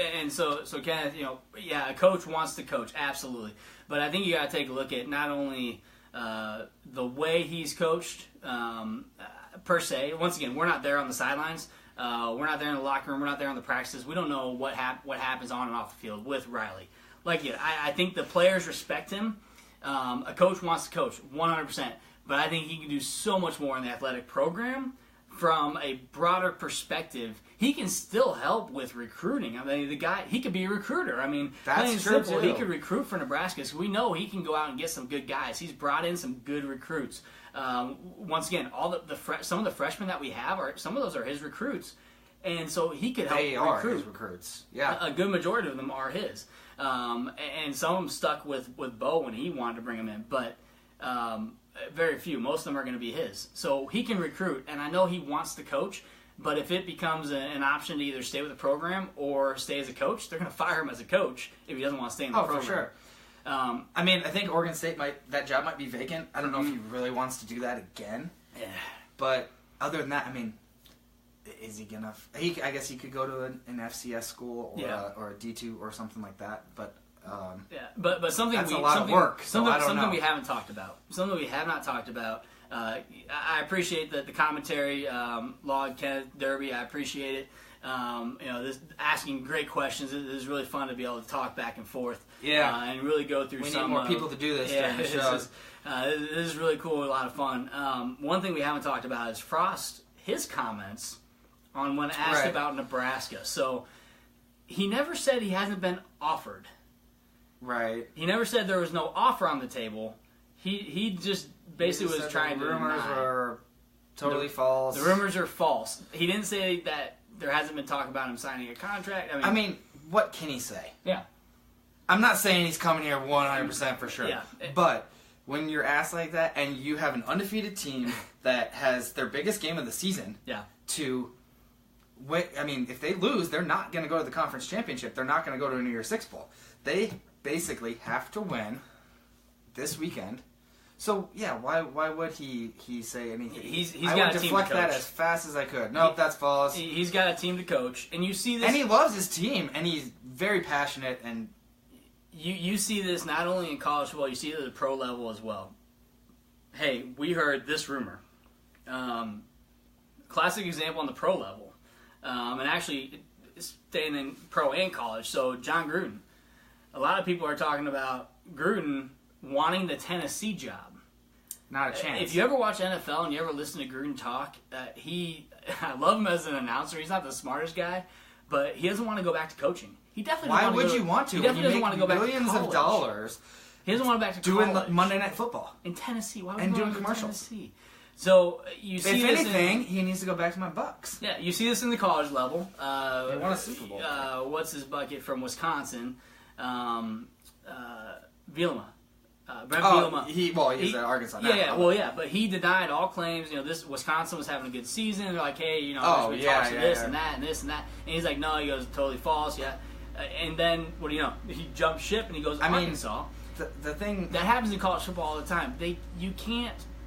Kenneth, a coach wants to coach, absolutely, but I think you got to take a look at not only the way he's coached per se. Once again, we're not there on the sidelines. We're not there in the locker room. We're not there on the practices. We don't know what happens on and off the field with Riley. I think the players respect him. A coach wants to coach 100%, but I think he can do so much more in the athletic program. From a broader perspective, he can still help with recruiting. I mean, the guy, he could be a recruiter. I mean, that's true too. He could recruit for Nebraska, so we know he can go out and get some good guys. He's brought in some good recruits. Once again, some of the freshmen that we have some of those are his recruits, and so he could help recruit. Are his recruits. Yeah, a good majority of them are his, and some of them stuck with Bo when he wanted to bring them in, but. Very few. Most of them are going to be his. So he can recruit, and I know he wants to coach, but if it becomes an option to either stay with the program or stay as a coach, they're going to fire him as a coach if he doesn't want to stay in the program. For sure. I mean, I think Oregon State that job might be vacant. I don't know if he really wants to do that again. Yeah. But other than that, I mean, is he going to... I guess he could go to an FCS school or a D2 or something like that, but... but something that's a lot of work. Something we haven't talked about. Something we have not talked about. I appreciate the commentary, Log Kenneth Derby. I appreciate it. This asking great questions. It is really fun to be able to talk back and forth. Yeah, and really go through. We need more people to do this during the shows. This is really cool. A lot of fun. One thing we haven't talked about is Frost. His comments on when asked about Nebraska. So he never said he hasn't been offered. Right. He never said there was no offer on the table. He just basically was trying to deny. The rumors were totally false. The rumors are false. He didn't say that there hasn't been talk about him signing a contract. I mean, what can he say? Yeah. I'm not saying he's coming here 100% for sure. Yeah. But when you're asked like that and you have an undefeated team that has their biggest game of the season to win, I mean, if they lose, they're not going to go to the conference championship. They're not going to go to a New Year's Six Bowl. They basically have to win this weekend So yeah, why would he say anything? He's I got would a team deflect to coach. that as fast as I could. Nope, that's false. He's got a team to coach, and you see this. And he loves his team, and he's very passionate. And you see this not only in college football, you see it at the pro level as well. Hey, we heard this rumor. Classic example on the pro level, and actually staying in pro and college. So John Gruden. A lot of people are talking about Gruden wanting the Tennessee job. Not a chance. If you ever watch NFL and you ever listen to Gruden talk, I love him as an announcer. He's not the smartest guy, but he doesn't want to go back to coaching. He definitely. Why would you want to? He definitely doesn't want to go back to millions of dollars. He doesn't want to go back to doing college. Monday Night Football in Tennessee. Why would and you doing want to commercials? Tennessee? So you see, if this anything, he needs to go back to my Bucks. Yeah, you see this in the college level. They won a Super Bowl. What's his bucket from Wisconsin? Bielema. Brent Bielema. He's at Arkansas now. But he denied all claims. This Wisconsin was having a good season. They're like, hey, and that and this and that. And he's like, no, he goes, totally false. Yeah. And then what do you know? He jumps ship and he goes to Arkansas. The thing that happens in college football all the time.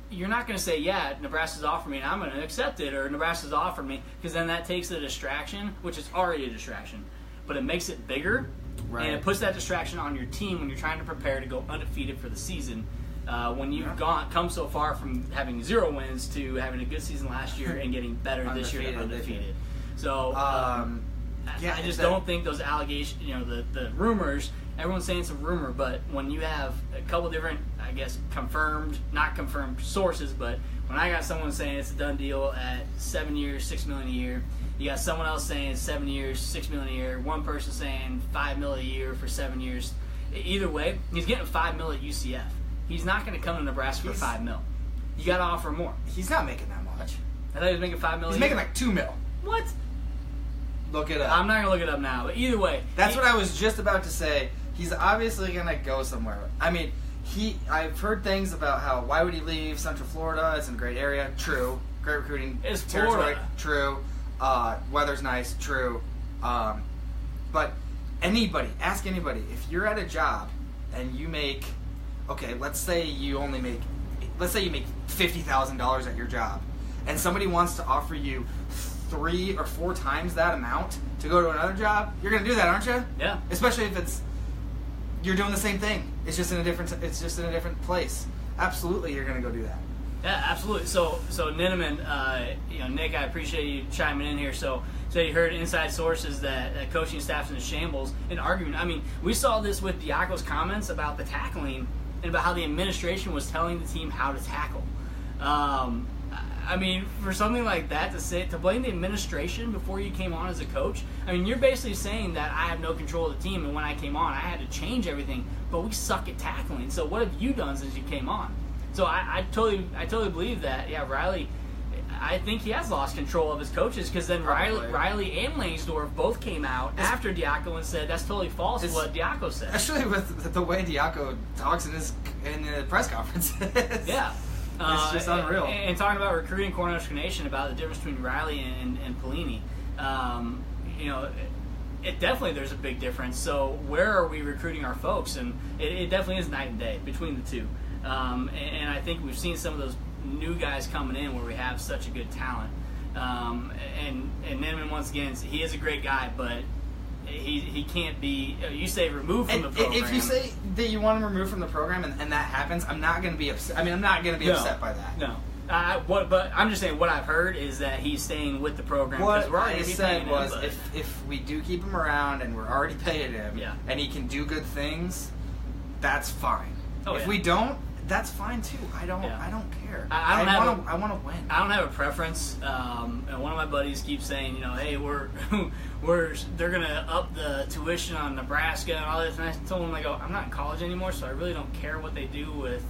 You're not going to say, yeah, Nebraska's offered me and I'm going to accept it, or Nebraska's offered me, because then that takes the distraction, which is already a distraction, but it makes it bigger. Right. And it puts that distraction on your team when you're trying to prepare to go undefeated for the season. When you've come so far from having 0 wins to having a good season last year and getting better this year to undefeated. So I just don't think those allegations, the rumors, everyone's saying it's a rumor, but when you have a couple different, I guess, confirmed, not confirmed sources, but when I got someone saying it's a done deal at 7 years, $6 million a year, you got someone else saying 7 years, $6 million a year. One person saying $5 million a year for 7 years. Either way, he's getting $5 million at UCF. He's not going to come to Nebraska for $5 million. You got to offer more. He's not making that much. I thought he was making $5 million. He's making like $2 million. What? Look it up. I'm not going to look it up now, but either way, that's what I was just about to say. He's obviously going to go somewhere. I mean, I've heard things about how why would he leave Central Florida? It's in a great area. True. Great recruiting territory. Florida. True. Weather's nice, true. But ask anybody, if you're at a job and you make, let's say you make $50,000 at your job, and somebody wants to offer you 3 or 4 times that amount to go to another job, you're gonna do that, aren't you? Yeah. Especially if you're doing the same thing. It's just in a different place. Absolutely, you're gonna go do that. Yeah, absolutely. So Ninneman, Nick, I appreciate you chiming in here. So you heard inside sources that coaching staff's in a shambles and arguing. I mean, we saw this with Diaco's comments about the tackling and about how the administration was telling the team how to tackle. I mean, for something like that to blame the administration before you came on as a coach, I mean, you're basically saying that I have no control of the team, and when I came on, I had to change everything, but we suck at tackling. So what have you done since you came on? So I totally believe that. Yeah, Riley, I think he has lost control of his coaches, because then Riley and Langsdorf both came out after Diaco and said that's totally false what Diaco said. Especially with the way Diaco talks in the press conferences. Yeah. It's just unreal. And talking about recruiting Cornhusker Nation, about the difference between Riley and Pelini, it definitely, there's a big difference. So where are we recruiting our folks? And it definitely is night and day between the two. And I think we've seen some of those new guys coming in where we have such a good talent. And Ninneman, once again, he is a great guy, but he can't be, you say, removed from the program. If you say that you want him removed from the program and that happens, I'm not going to be upset. I mean, I'm not going to be upset by that. No. But I'm just saying, what I've heard is that he's staying with the program. What I said was, if we do keep him around and we're already paying him, and he can do good things, that's fine. If we don't, that's fine too. I don't care. I want to win. I don't have a preference. And one of my buddies keeps saying, hey, they're gonna up the tuition on Nebraska and all this. And I told him, I'm not in college anymore, so I really don't care what they do with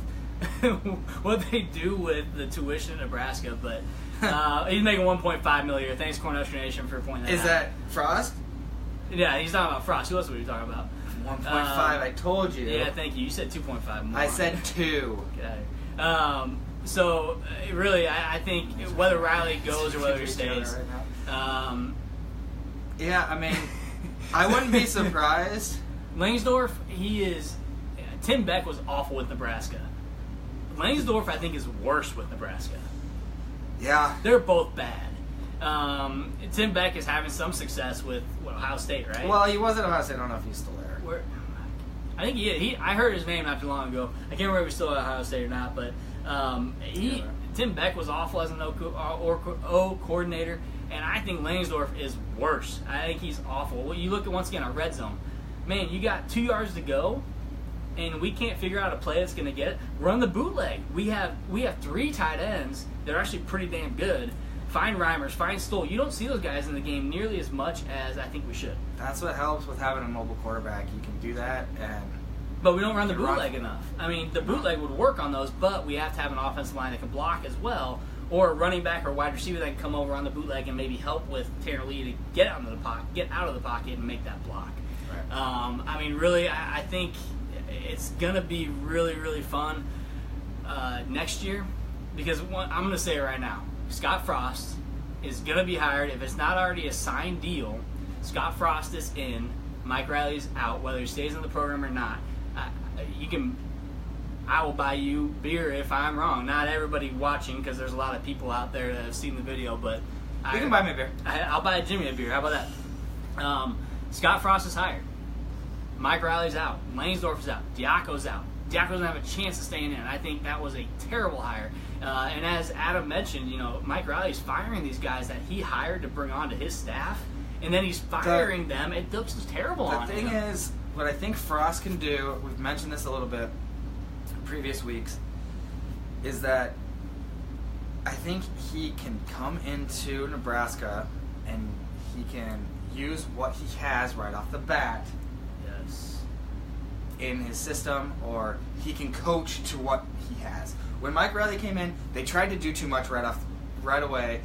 the tuition in Nebraska. But he's making $1.5 million. Thanks, Cornhusker Nation, for pointing that out. Is that Frost? Yeah, he's talking about Frost. Who else were you talking about? 1.5, I told you. Yeah, thank you. You said 2.5 more. I said 2. Okay. So, really, I think whether Riley goes or whether he stays. Yeah, I mean, I wouldn't be surprised. Langsdorf, Tim Beck was awful with Nebraska. Langsdorf, I think, is worse with Nebraska. Yeah. They're both bad. Tim Beck is having some success with Ohio State, right? Well, he was at Ohio State. I don't know if he's still there. I think he I heard his name not too long ago. I can't remember if he's still at Ohio State or not, but Tim Beck was awful as an O coordinator, and I think Langsdorf is worse. I think he's awful. Well, you look at, once again, our red zone. Man, you got 2 yards to go, and we can't figure out a play that's going to get it. Run the bootleg. We have 3 tight ends that are actually pretty damn good. Find Reimers, find Stoll. You don't see those guys in the game nearly as much as I think we should. That's what helps with having a mobile quarterback. You can do that, but we don't run the bootleg enough. I mean, the bootleg would work on those, but we have to have an offensive line that can block as well, or a running back or wide receiver that can come over on the bootleg and maybe help with Tanner Lee to get out of the pocket and make that block. Right. I mean, really, I think it's gonna be really, really fun next year, because I'm gonna say it right now. Scott Frost is going to be hired. If it's not already a signed deal, Scott Frost is in. Mike Riley's out, whether he stays in the program or not. I will buy you beer if I'm wrong. Not everybody watching, because there's a lot of people out there that have seen the video, but you can buy me a beer. I'll buy Jimmy a beer. How about that? Scott Frost is hired. Mike Riley's out. Langsdorf is out. Diaco's out. Diaco doesn't have a chance of staying in. I think that was a terrible hire. And as Adam mentioned, Mike Riley's firing these guys that he hired to bring on to his staff, and then he's firing them. It looks terrible on him. The thing is, what I think Frost can do, we've mentioned this a little bit in previous weeks, is that I think he can come into Nebraska and he can use what he has right off the bat. Yes. In his system, or he can coach to what he has. When Mike Riley came in, they tried to do too much right away.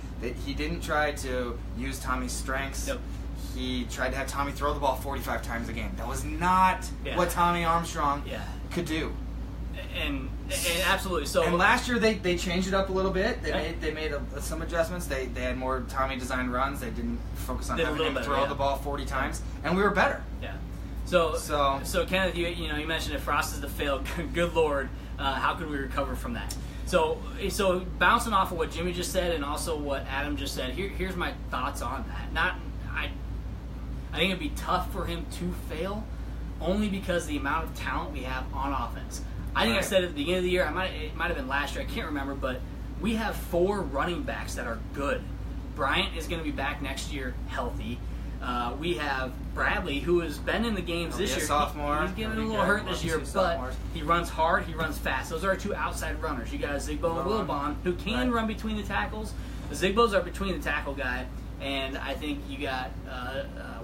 He didn't try to use Tommy's strengths. Yep. He tried to have Tommy throw the ball 45 times a game. That was not what Tommy Armstrong could do. And absolutely. So. And last year they changed it up a little bit. They made some adjustments. They had more Tommy designed runs. They didn't focus on having him throw the ball 40 times, and we were better. Yeah. So Kenneth, you mentioned if Frost is the failed, good Lord, how could we recover from that? So bouncing off of what Jimmy just said and also what Adam just said, here's my thoughts on that. I think it'd be tough for him to fail, only because the amount of talent we have on offense. I think I said at the beginning of the year, it might have been last year, I can't remember, but we have 4 running backs that are good. Bryant is going to be back next year healthy. We have Bradley, who has been in the games this year. Sophomore. He's getting a little hurt this year, but he runs hard, he runs fast. Those are our 2 outside runners. You got Zigbo and Wilbon, who can run between the tackles. The Zigbos are between the tackle guy, and I think you got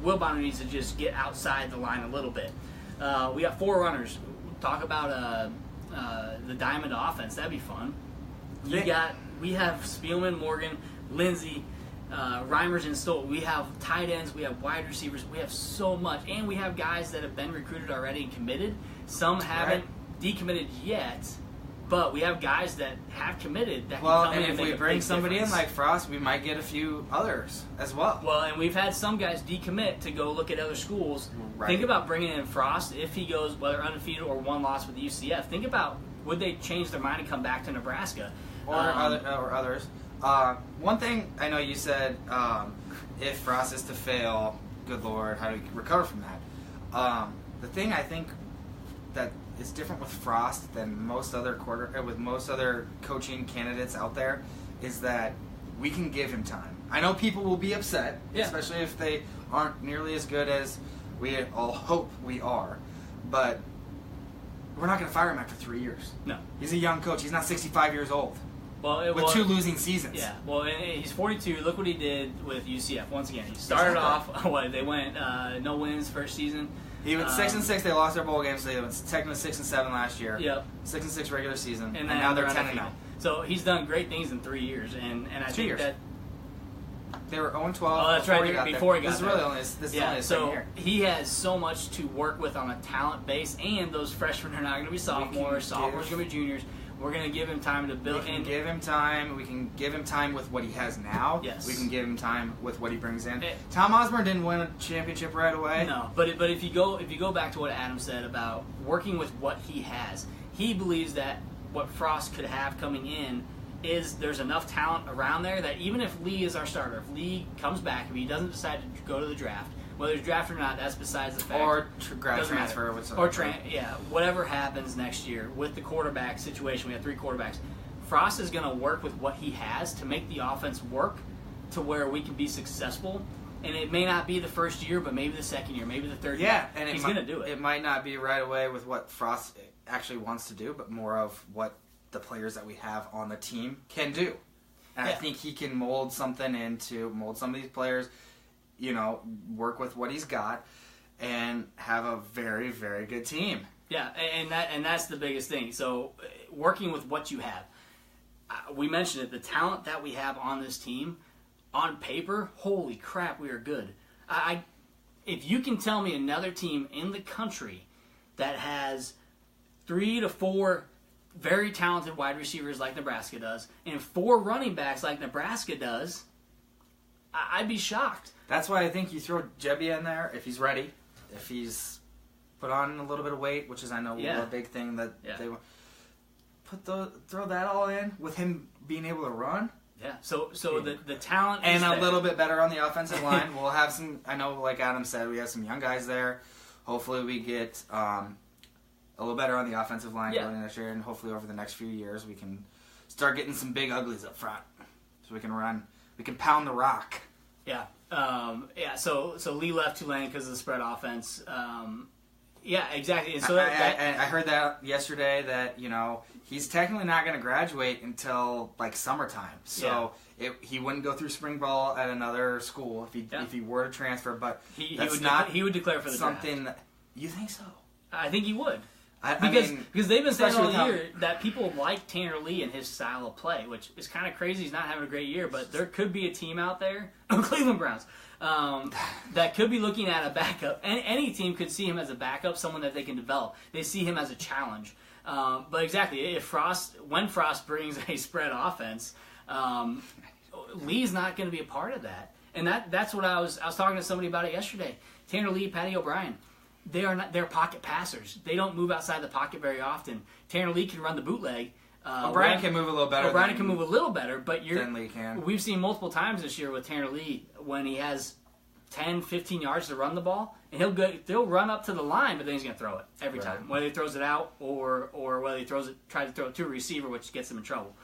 Wilbon, who needs to just get outside the line a little bit. We got 4 runners. Talk about the diamond offense. That'd be fun. We have Spielman, Morgan, Lindsey, Reimers, and Stoll. We have tight ends. We have wide receivers. We have so much, and we have guys that have been recruited already and committed. Some haven't decommitted yet, but we have guys that have committed that can come in and if we bring somebody in like Frost, we might get a few others as well. Well, and we've had some guys decommit to go look at other schools. Right. Think about bringing in Frost if he goes, whether undefeated or 1 loss with UCF. Think about, would they change their mind and come back to Nebraska? Or others. One thing I know you said, if Frost is to fail, good Lord, how do we recover from that? The thing I think that is different with Frost than most other coaching candidates out there is that we can give him time. I know people will be upset, especially if they aren't nearly as good as we all hope we are, but we're not going to fire him after 3 years. No. He's a young coach. He's not 65 years old. With 2 losing seasons. Yeah, well, he's 42. Look what he did with UCF. Once again, he started off, they went no wins first season. He went 6-6. They lost their bowl game, so they went technically 6-7 last year. Yep. 6-6 regular season, and now they're 10-0. So he's done great things in 3 years, and I think that they were 0-12. Oh, that's right. Before he got this there. Is really only this is only his second year. He has so much to work with on a talent base, and those freshmen are not going to be sophomores. Sophomores are going to be juniors. We're going to give him time to build. We can give him time. We can give him time with what he has now. Yes. We can give him time with what he brings in. Tom Osborne didn't win a championship right away. No, but if you go back to what Adam said about working with what he has, he believes that what Frost could have coming in is there's enough talent around there that even if Lee is our starter, if Lee comes back, if he doesn't decide to go to the draft, whether he's drafted or not, that's besides the fact. Or grad transfer. Whatever happens next year with the quarterback situation, we have 3 quarterbacks. Frost is going to work with what he has to make the offense work to where we can be successful. And it may not be the first year, but maybe the second year, maybe the third year. Yeah, and he's going to do it. It might not be right away with what Frost actually wants to do, but more of what the players that we have on the team can do. And I think he can mold some of these players, work with what he's got, and have a very, very good team. Yeah, and that's the biggest thing. So working with what you have. We mentioned it, the talent that we have on this team, on paper, holy crap, we are good. If you can tell me another team in the country that has 3 to 4 very talented wide receivers like Nebraska does, and 4 running backs like Nebraska does, I'd be shocked. That's why I think you throw Jebbia in there if he's ready, if he's put on a little bit of weight, which is a big thing that they want. Throw that all in with him being able to run. Yeah. So the talent and is a there. little bit better on the offensive line. We'll have some. I know, like Adam said, we have some young guys there. Hopefully, we get a little better on the offensive line going next year, and hopefully over the next few years we can start getting some big uglies up front, so we can run. We can pound the rock. Yeah. So Lee left Tulane because of the spread offense. Yeah, exactly. And so I heard that yesterday that he's technically not going to graduate until like summertime. So he wouldn't go through spring ball at another school if he were to transfer. But he would declare for the something draft. You think so? I think he would. Because they've been saying all year that people like Tanner Lee and his style of play, which is kind of crazy. He's not having a great year, but there could be a team out there, Cleveland Browns, that could be looking at a backup. And any team could see him as a backup, someone that they can develop. They see him as a challenge. But exactly, when Frost brings a spread offense, Lee's not going to be a part of that. And that's what I was talking to somebody about it yesterday. Tanner Lee, Patty O'Brien. They're pocket passers. They don't move outside the pocket very often. Tanner Lee can run the bootleg. O'Brien can move a little better. O'Brien can move a little better, but than Lee can. We've seen multiple times this year with Tanner Lee when he has 10, 15 yards to run the ball, and he'll run up to the line, but then he's going to throw it every time. Whether he throws it out or whether he tries to throw it to a receiver, which gets him in trouble.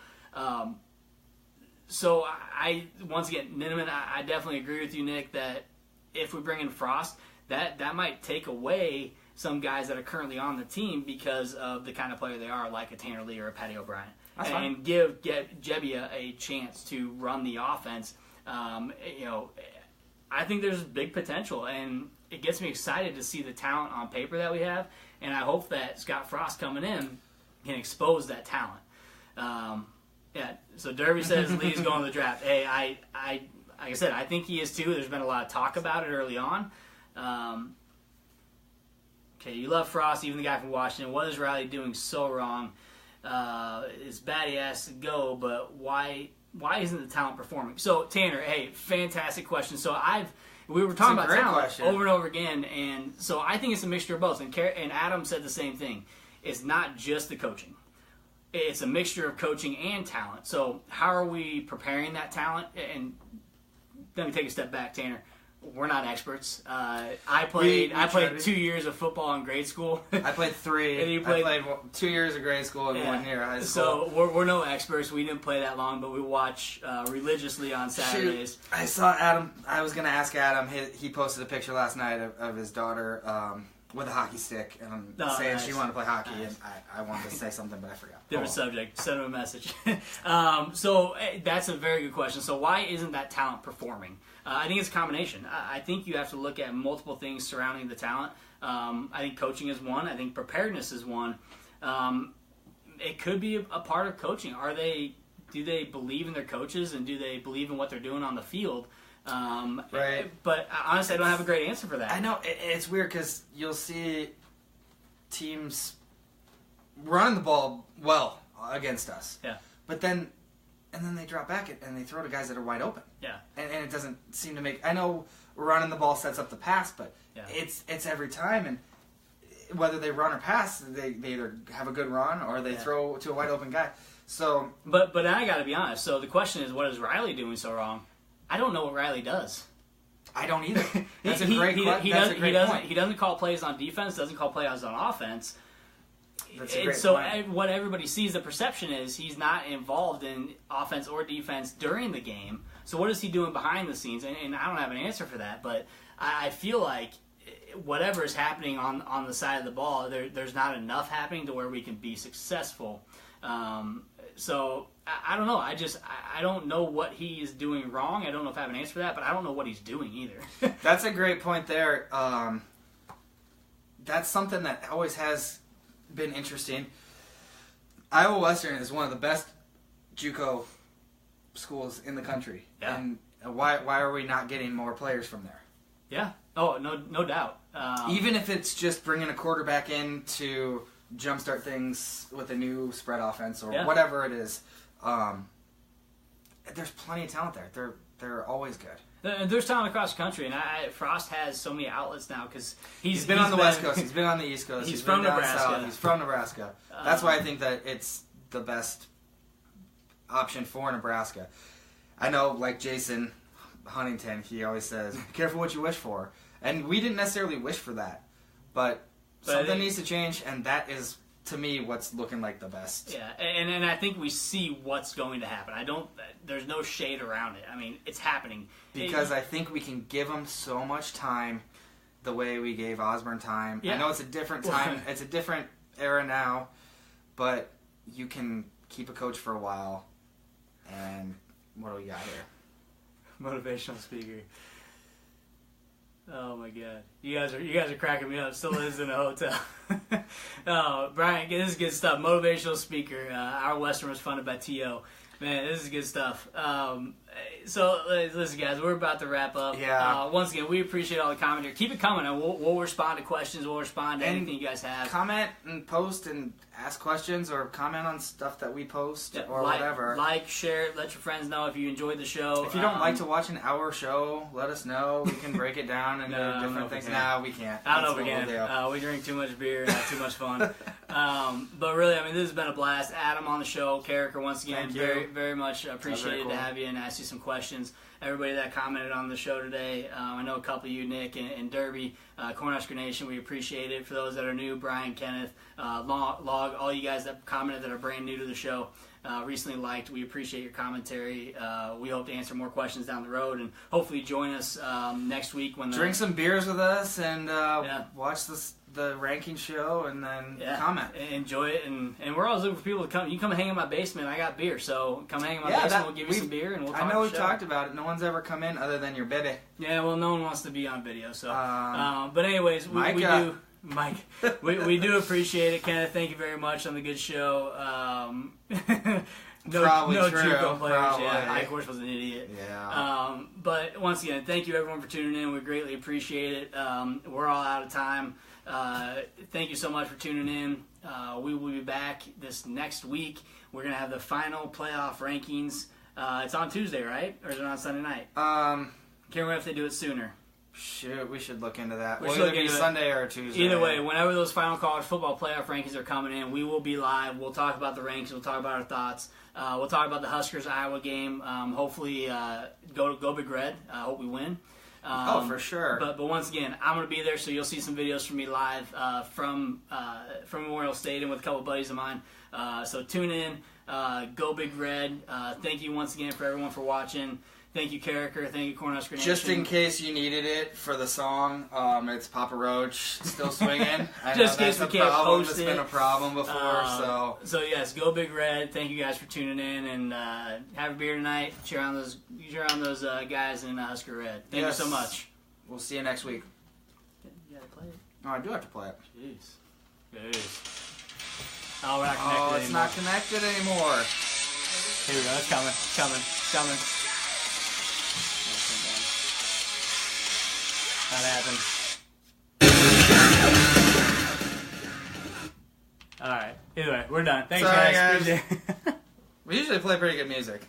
So once again, Ninneman, I definitely agree with you, Nick, that if we bring in Frost, that might take away some guys that are currently on the team because of the kind of player they are, like a Tanner Lee or a Patty O'Brien, and give Jebbia a chance to run the offense. I think there's big potential, and it gets me excited to see the talent on paper that we have, and I hope that Scott Frost coming in can expose that talent. So Derby says Lee's going to the draft. Hey, like I said, I think he is too. There's been a lot of talk about it early on. Okay, you love Frost, even the guy from Washington. What is Riley doing so wrong? It's bad he has to go, but why isn't the talent performing? So, Tanner, hey, fantastic question. So, we were talking about talent over and over again, and so I think it's a mixture of both. And Adam said the same thing. It's not just the coaching. It's a mixture of coaching and talent. So, how are we preparing that talent? And let me take a step back, Tanner. We're not experts. I played 2 years of football in grade school. I played 3. And you played 2 years of grade school and 1 year of high school. So we're no experts. We didn't play that long, but we watch religiously on Saturdays. Shoot. I saw Adam. I was going to ask Adam. He posted a picture last night of his daughter with a hockey stick and saying she wanted to play hockey. Nice. And I wanted to say something, but I forgot. Different subject. Send him a message. So that's a very good question. So why isn't that talent performing? I think it's a combination. I think you have to look at multiple things surrounding the talent. I think coaching is one. I think preparedness is one. It could be a part of coaching. Do they believe in their coaches, and do they believe in what they're doing on the field? Right. But honestly, I don't have a great answer for that. I know. It's weird because you'll see teams running the ball well against us. Yeah. But then they drop back and they throw to guys that are wide open. Yeah. And it doesn't seem to make... I know running the ball sets up the pass, but it's every time. And whether they run or pass, they either have a good run or they throw to a wide open guy. So, but I got to be honest. So the question is, what is Riley doing so wrong? I don't know what Riley does. I don't either. That's a great point. He doesn't call plays on defense. Doesn't call plays on offense. That's a great so point. What everybody sees, the perception is he's not involved in offense or defense during the game. So what is he doing behind the scenes? And I don't have an answer for that. But I feel like whatever is happening on the side of the ball, there's not enough happening to where we can be successful. So I don't know. I don't know what he is doing wrong. I don't know if I have an answer for that, but I don't know what he's doing either. That's a great point there. That's something that always has been interesting. Iowa Western is one of the best JUCO schools in the country. Yeah. And why are we not getting more players from there? Yeah. Oh, no doubt. Even if it's just bringing a quarterback in to jumpstart things with a new spread offense or whatever it is, there's plenty of talent there. They're always good. There's talent across the country, and Frost has so many outlets now because he's been on the West Coast, he's been on the East Coast, he's from Nebraska. South, he's from Nebraska. That's why I think that it's the best option for Nebraska. I know, like Jason Huntington, he always says, "Be careful what you wish for," and we didn't necessarily wish for that, but something needs to change, and that is, to me, what's looking like the best. Yeah, and I think we see what's going to happen. There's no shade around it. I mean, it's happening. Because I think we can give them so much time the way we gave Osborne time. Yeah. I know it's a different time. It's a different era now, but you can keep a coach for a while. And what do we got here? Motivational speaker. Oh my God, you guys are cracking me up. Still lives in a hotel. Brian, this is good stuff. Motivational speaker. Our Western was funded by T.O. Man, this is good stuff. So listen, guys, we're about to wrap up. Yeah. Once again, we appreciate all the commentary. Keep it coming, and we'll respond to questions. We'll respond to anything you guys have. Comment and post and ask questions, or comment on stuff that we post or whatever. Like, share, let your friends know if you enjoyed the show. If you don't like to watch an hour show, let us know. We can break it down into different things. No, we can't. I don't know if we can. We drink too much beer and have too much fun. But really, I mean, this has been a blast. Adam on the show, Carriker, once again, very, very much appreciated to have you and ask you some questions. Everybody that commented on the show today, I know a couple of you, Nick and Derby, Cornhusker Nation, we appreciate it. For those that are new, Brian, Kenneth, Log, all you guys that commented that are brand new to the show, recently liked, we appreciate your commentary. We hope to answer more questions down the road, and hopefully join us next week when drink some beers with us and watch the ranking show, and then comment. Enjoy it, and we're always looking for people to come. You come hang in my basement, I got beer, so come hang in my basement, we'll give you some beer, and we'll talk. I know we've talked about it. No one's ever come in other than your baby. Yeah, well, no one wants to be on video, so. But anyways, we do... Mike, we do appreciate it. Kenneth, thank you very much on the good show. Probably no true. JUCO players. Probably. Yeah, Ike Horse was an idiot. Yeah. But once again, thank you everyone for tuning in. We greatly appreciate it. We're all out of time. Thank you so much for tuning in. We will be back this next week. We're gonna have the final playoff rankings. It's on Tuesday, right? Or is it on Sunday night? Can't remember if they do it sooner. Shoot, we should look into that. We'll either be Sunday or Tuesday. Either way, whenever those final college football playoff rankings are coming in, we will be live. We'll talk about the rankings. We'll talk about our thoughts. We'll talk about the Huskers-Iowa game. Hopefully, go Big Red. I hope we win. For sure. But once again, I'm going to be there, so you'll see some videos from me live from Memorial Stadium with a couple buddies of mine. So tune in. Go Big Red. Thank you once again for everyone for watching. Thank you, Carriker. Thank you, Cornhusker Nation. Just in case you needed it for the song, it's Papa Roach still swinging. Just in case we can't post it. It's been a problem before, So yes, go Big Red. Thank you guys for tuning in, and have a beer tonight. Cheer on those guys in Husker Red. Thank you so much. We'll see you next week. You gotta play it. Oh, I do have to play it. Jeez. Oh, we're not connected anymore. It's not connected anymore. Here we go. It's coming. That happened. Alright. Either way, we're done. Thanks, Sorry, guys. We usually play pretty good music.